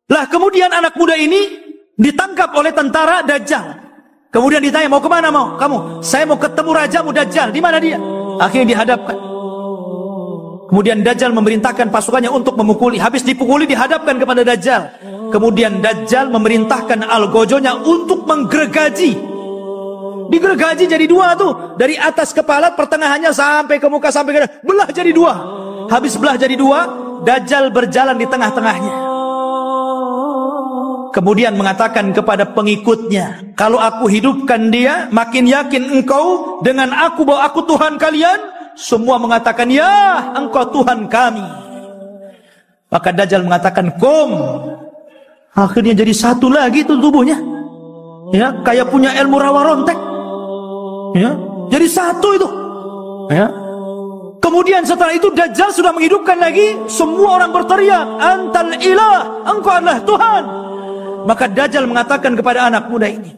Lah kemudian anak muda ini ditangkap oleh tentara Dajjal. Kemudian ditanya, mau kemana mau kamu? Saya mau ketemu rajamu Dajjal. Di mana dia? Akhirnya dihadapkan. Kemudian Dajjal memerintahkan pasukannya untuk memukuli. Habis dipukuli dihadapkan kepada Dajjal. Kemudian Dajjal memerintahkan algojonya untuk menggergaji. Digergaji jadi dua tuh. Dari atas kepala pertengahannya sampai ke muka sampai ke belah jadi dua. Habis belah jadi dua, Dajjal berjalan di tengah-tengahnya. Kemudian mengatakan kepada pengikutnya, kalau aku hidupkan dia, makin yakin engkau dengan aku bahwa aku Tuhan kalian. Semua mengatakan, ya engkau Tuhan kami. Maka Dajjal mengatakan, kom. Akhirnya jadi satu lagi itu tubuhnya, ya, kayak punya ilmu rawa rontek, ya, jadi satu itu, ya. Kemudian setelah itu Dajjal sudah menghidupkan lagi. Semua orang berteriak, antal ilah, engkau adalah Tuhan. Maka Dajjal mengatakan kepada anak muda ini,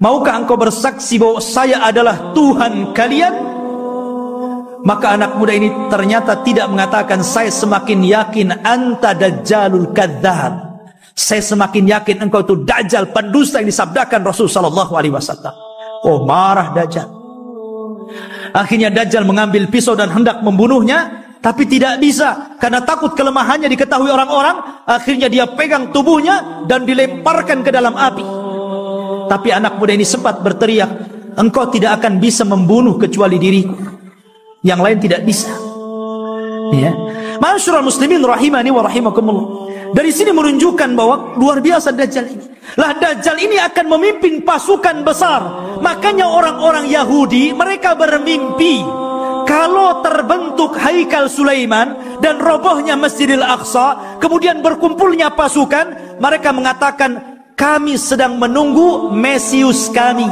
maukah engkau bersaksi bahwa saya adalah Tuhan kalian? Maka anak muda ini ternyata tidak mengatakan, saya semakin yakin anta Dajjalul kadzdzab. Saya semakin yakin engkau itu Dajjal, pendusta yang disabdakan Rasul sallallahu alaihi wasallam. Oh, marah Dajjal. Akhirnya Dajjal mengambil pisau dan hendak membunuhnya, tapi tidak bisa karena takut kelemahannya diketahui orang-orang. Akhirnya dia pegang tubuhnya dan dilemparkan ke dalam api. Tapi anak muda ini sempat berteriak, engkau tidak akan bisa membunuh kecuali diriku, yang lain tidak bisa. Ya, Ma'asyiral muslimin rahimani wa rahimakumullah. Dari sini menunjukkan bahwa luar biasa Dajjal ini. Lah Dajjal ini akan memimpin pasukan besar. Makanya orang-orang Yahudi mereka bermimpi kalau terbentuk Haikal Sulaiman dan robohnya Masjidil Aqsa, kemudian berkumpulnya pasukan, mereka mengatakan, kami sedang menunggu Mesius kami.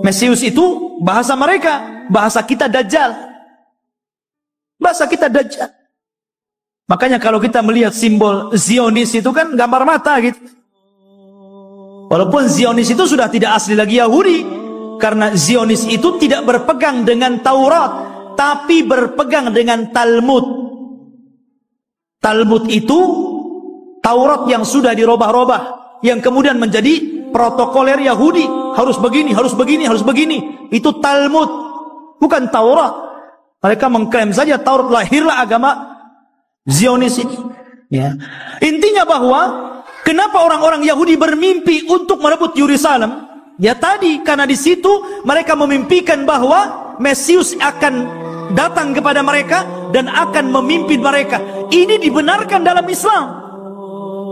Mesius itu bahasa mereka, bahasa kita Dajjal. Bahasa kita Dajjal. Makanya kalau kita melihat simbol Zionis itu kan gambar mata gitu. Walaupun Zionis itu sudah tidak asli lagi Yahudi, karena Zionis itu tidak berpegang dengan Taurat, tapi berpegang dengan Talmud. Talmud itu Taurat yang sudah dirobah-robah, yang kemudian menjadi protokoler Yahudi. Harus begini, harus begini, harus begini. Itu Talmud, bukan Taurat. Mereka mengklaim saja Taurat, lahirlah agama Zionis ini. Ya. Intinya bahwa kenapa orang-orang Yahudi bermimpi untuk merebut Yerusalem? Ya tadi, karena di situ mereka memimpikan bahwa Mesius akan datang kepada mereka dan akan memimpin mereka. Ini dibenarkan dalam Islam,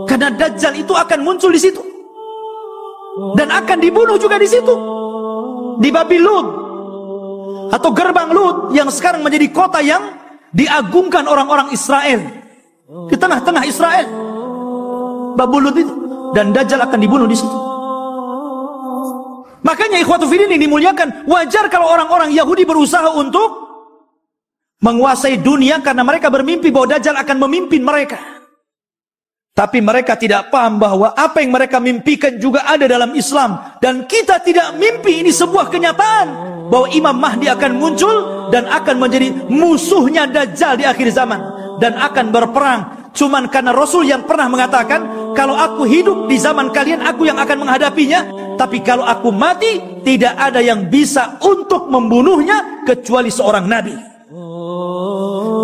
karena Dajjal itu akan muncul di situ dan akan dibunuh juga di situ, di Babil Lut atau gerbang Lut, yang sekarang menjadi kota yang diagungkan orang-orang Israel, di tengah-tengah Israel, Babil Lut itu, dan Dajjal akan dibunuh di situ. Makanya ikhwatu fiddin yang dimuliakan, wajar kalau orang-orang Yahudi berusaha untuk menguasai dunia karena mereka bermimpi bahwa Dajjal akan memimpin mereka. Tapi mereka tidak paham bahwa apa yang mereka mimpikan juga ada dalam Islam, dan kita tidak mimpi, ini sebuah kenyataan bahwa Imam Mahdi akan muncul dan akan menjadi musuhnya Dajjal di akhir zaman dan akan berperang. Cuman karena Rasul yang pernah mengatakan, kalau aku hidup di zaman kalian, aku yang akan menghadapinya, tapi kalau aku mati, tidak ada yang bisa untuk membunuhnya kecuali seorang nabi.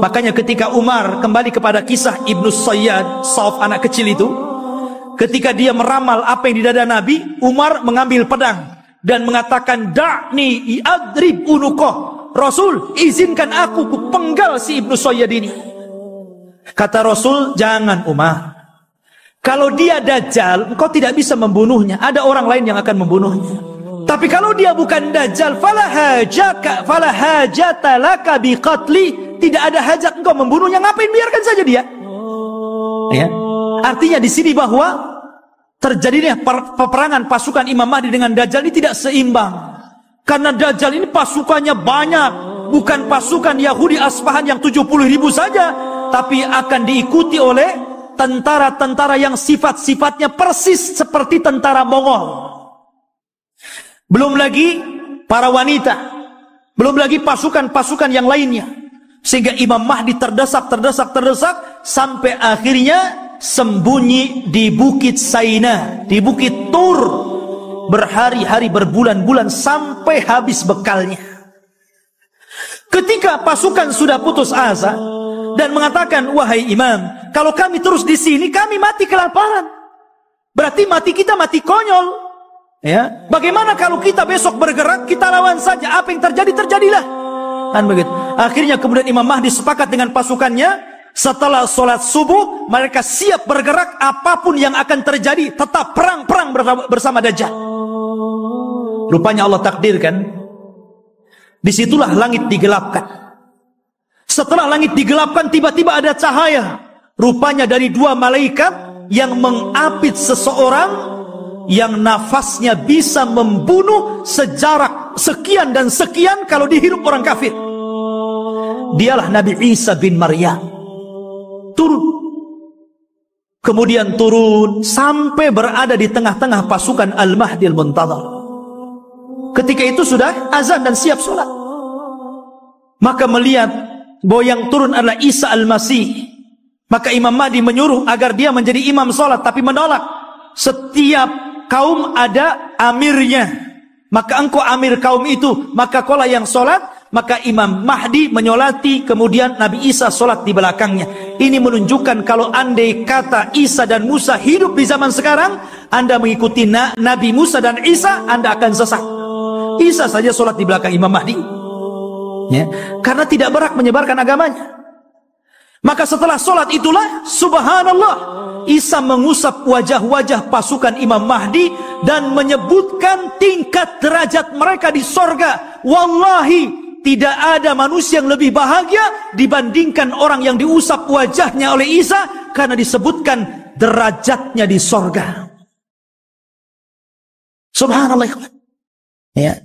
Makanya ketika Umar kembali kepada kisah Ibnu Sayyad, Sauf anak kecil itu, ketika dia meramal apa yang di dada Nabi, Umar mengambil pedang dan mengatakan, da'ni i'adrib unuqah. Rasul, izinkan aku kupenggal si Ibnu Sayyad ini. Kata Rasul, jangan Umar, kalau dia Dajjal, engkau tidak bisa membunuhnya, ada orang lain yang akan membunuhnya. Tapi kalau dia bukan Dajjal, fala hajata laka biqatli, tidak ada hajat engkau membunuhnya, ngapain, biarkan saja dia. Ya. Artinya di sini bahwa terjadinya peperangan pasukan Imam Mahdi dengan Dajjal ini tidak seimbang. Karena Dajjal ini pasukannya banyak, bukan pasukan Yahudi Asfahan yang 70.000 saja, tapi akan diikuti oleh tentara-tentara yang sifat-sifatnya persis seperti tentara Mongol. Belum lagi para wanita, belum lagi pasukan-pasukan yang lainnya. Sehingga Imam Mahdi terdesak sampai akhirnya sembunyi di Bukit Saina, di Bukit Tur, berhari-hari, berbulan-bulan sampai habis bekalnya. Ketika pasukan sudah putus asa dan mengatakan, wahai imam, kalau kami terus di sini kami mati kelaparan. Berarti mati kita mati konyol. Ya, bagaimana kalau kita besok bergerak, kita lawan saja, apa yang terjadi terjadilah. Kan begitu. Akhirnya kemudian Imam Mahdi sepakat dengan pasukannya. Setelah sholat subuh, mereka siap bergerak, apapun yang akan terjadi, tetap perang bersama Dajjal. Rupanya Allah takdirkan, disitulah langit digelapkan. Setelah langit digelapkan, tiba-tiba ada cahaya. Rupanya dari dua malaikat yang mengapit seseorang yang nafasnya bisa membunuh sejarak sekian dan sekian kalau dihirup orang kafir. Dialah Nabi Isa bin Maryam. Turun, kemudian turun sampai berada di tengah-tengah pasukan Al-Mahdi Al-Muntadhar. Ketika itu sudah azan dan siap sholat. Maka melihat bahwa yang turun adalah Isa Al-Masih, maka Imam Mahdi menyuruh agar dia menjadi imam sholat, tapi menolak. Setiap kaum ada amirnya, maka engkau amir kaum itu, maka kaulah yang sholat. Maka Imam Mahdi menyolati, kemudian Nabi Isa sholat di belakangnya. Ini menunjukkan kalau andai kata Isa dan Musa hidup di zaman sekarang, Anda mengikuti Nabi Musa dan Isa, Anda akan sesat. Isa saja sholat di belakang Imam Mahdi, ya, karena tidak berhak menyebarkan agamanya. Maka setelah sholat itulah, subhanallah, Isa mengusap wajah-wajah pasukan Imam Mahdi dan menyebutkan tingkat derajat mereka di sorga. Wallahi, tidak ada manusia yang lebih bahagia dibandingkan orang yang diusap wajahnya oleh Isa, karena disebutkan derajatnya di sorga. Subhanallah. Ya.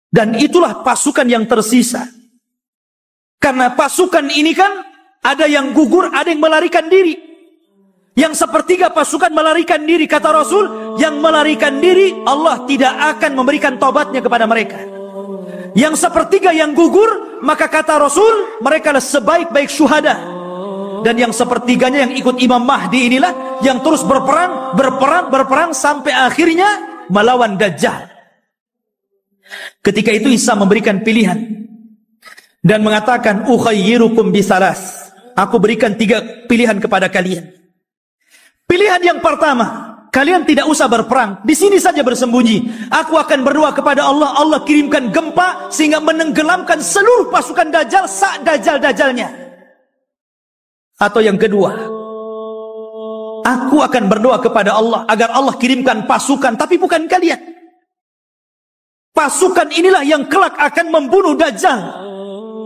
Dan itulah pasukan yang tersisa. Karena pasukan ini kan ada yang gugur, ada yang melarikan diri. Yang sepertiga pasukan melarikan diri, kata Rasul, yang melarikan diri Allah tidak akan memberikan taubatnya kepada mereka. Yang sepertiga yang gugur, maka kata Rasul, mereka adalah sebaik-baik syuhada. Dan yang sepertiganya yang ikut Imam Mahdi inilah yang terus berperang sampai akhirnya melawan Dajjal. Ketika itu Isa memberikan pilihan dan mengatakan, ukhayyirukum bisalas, aku berikan 3 pilihan kepada kalian. Pilihan yang pertama, kalian tidak usah berperang, di sini saja bersembunyi. Aku akan berdoa kepada Allah, Allah kirimkan gempa sehingga menenggelamkan seluruh pasukan Dajjal saat Dajjal-Dajjalnya. Atau yang kedua, aku akan berdoa kepada Allah agar Allah kirimkan pasukan, tapi bukan kalian. Pasukan inilah yang kelak akan membunuh Dajjal,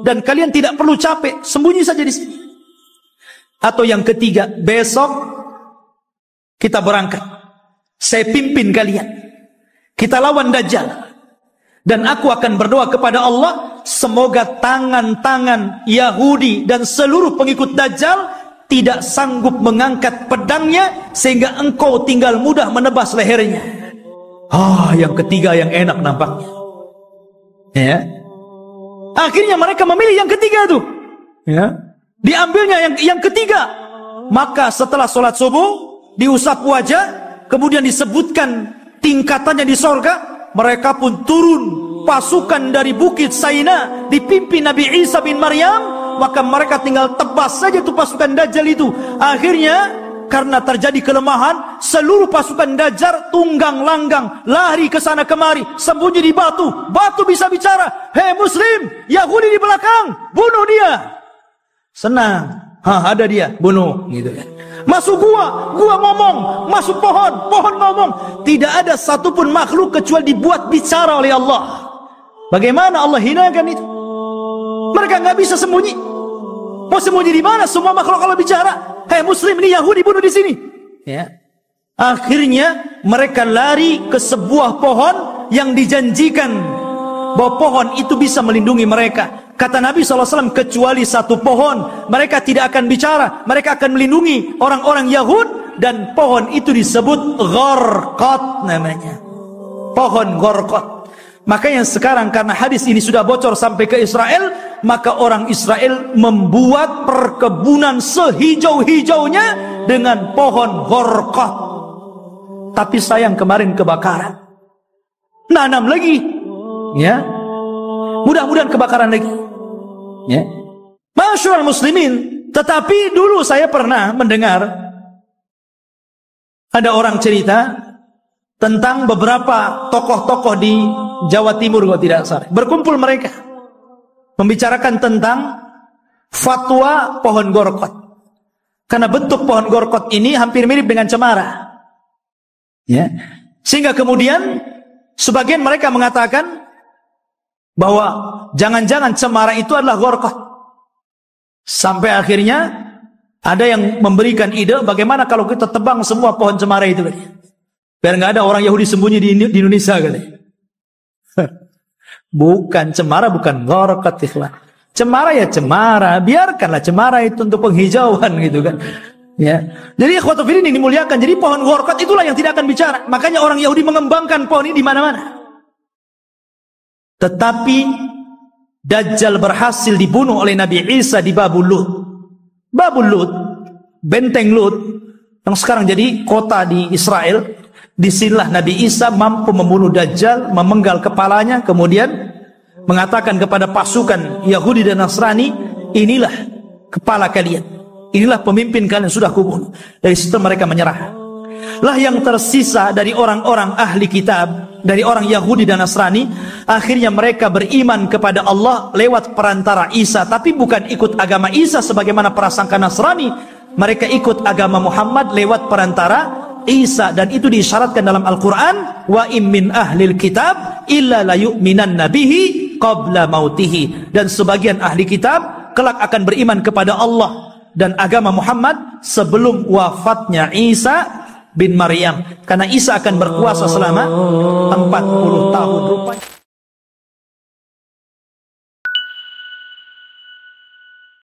dan kalian tidak perlu capek, sembunyi saja di sini. Atau yang ketiga, besok kita berangkat, saya pimpin kalian, kita lawan Dajjal, dan aku akan berdoa kepada Allah, semoga tangan-tangan Yahudi dan seluruh pengikut Dajjal tidak sanggup mengangkat pedangnya sehingga engkau tinggal mudah menebas lehernya. Yang ketiga yang enak nampaknya, ya. Akhirnya mereka memilih yang ketiga tuh, ya. Diambilnya yang ketiga. Maka setelah sholat subuh, diusap wajah, kemudian disebutkan tingkatannya di sorga, mereka pun turun, pasukan dari Bukit Saina dipimpin Nabi Isa bin Maryam, maka mereka tinggal tebas saja tuh pasukan Dajjal itu. Akhirnya karena terjadi kelemahan, seluruh pasukan Dajjal tunggang langgang, lari ke sana kemari, sembunyi di batu. Batu bisa bicara, hei muslim, Yahudi di belakang, bunuh dia. Senang, ada dia, bunuh, gitu ya. Masuk gua ngomong, masuk pohon ngomong. Tidak ada satupun makhluk kecuali dibuat bicara oleh Allah. Bagaimana Allah hinakan itu? Mereka nggak bisa sembunyi. Mau sembunyi di mana? Semua makhluk Allah bicara. Hei muslim, ini Yahudi, bunuh di sini. Ya. Akhirnya mereka lari ke sebuah pohon yang dijanjikan bahwa pohon itu bisa melindungi mereka. Kata Nabi SAW, kecuali satu pohon, mereka tidak akan bicara, mereka akan melindungi orang-orang Yahud, dan pohon itu disebut Gharqad namanya. Pohon Gharqad. Makanya sekarang karena hadis ini sudah bocor sampai ke Israel, maka orang Israel membuat perkebunan sehijau-hijaunya dengan pohon Gharqad. tapi sayang kemarin kebakaran. Nanam lagi, ya. Mudah-mudahan kebakaran lagi, ya. Masyaallah muslimin, tetapi dulu saya pernah mendengar ada orang cerita tentang beberapa tokoh-tokoh di Jawa Timur kalau tidak salah. Berkumpul mereka membicarakan tentang fatwa pohon gorkot. Karena bentuk pohon gorkot ini hampir mirip dengan cemara. Ya. Sehingga kemudian sebagian mereka mengatakan bahwa jangan-jangan cemara itu adalah gorkot. Sampai akhirnya ada yang memberikan ide bagaimana kalau kita tebang semua pohon cemara itu. Biar nggak ada orang Yahudi sembunyi di Indonesia. Bukan cemara, bukan gorkot, ikhwan. Cemara ya cemara, biarkanlah cemara itu untuk penghijauan gitu kan. Ya. Jadi ikhwatu fillah ini dimuliakan. Jadi pohon gorkot itulah yang tidak akan bicara. Makanya orang Yahudi mengembangkan pohon ini di mana-mana. Tetapi Dajjal berhasil dibunuh oleh Nabi Isa di Babul Lut. Babul Lut, benteng Lut yang sekarang jadi kota di Israel. Disinilah Nabi Isa mampu membunuh Dajjal, memenggal kepalanya, kemudian mengatakan kepada pasukan Yahudi dan Nasrani, inilah kepala kalian, inilah pemimpin kalian sudah kubunuh. Dari situ mereka menyerah. Lah yang tersisa dari orang-orang ahli kitab, dari orang Yahudi dan Nasrani, akhirnya mereka beriman kepada Allah lewat perantara Isa, tapi bukan ikut agama Isa sebagaimana prasangka Nasrani. Mereka ikut agama Muhammad lewat perantara Isa, dan itu diisyaratkan dalam Al-Quran, wa im min ahlil kitab illa la yu'minan nabihi qabla mautihi. Dan sebagian ahli kitab kelak akan beriman kepada Allah dan agama Muhammad sebelum wafatnya Isa bin Maryam, karena Isa akan berkuasa selama 40 tahun rupanya.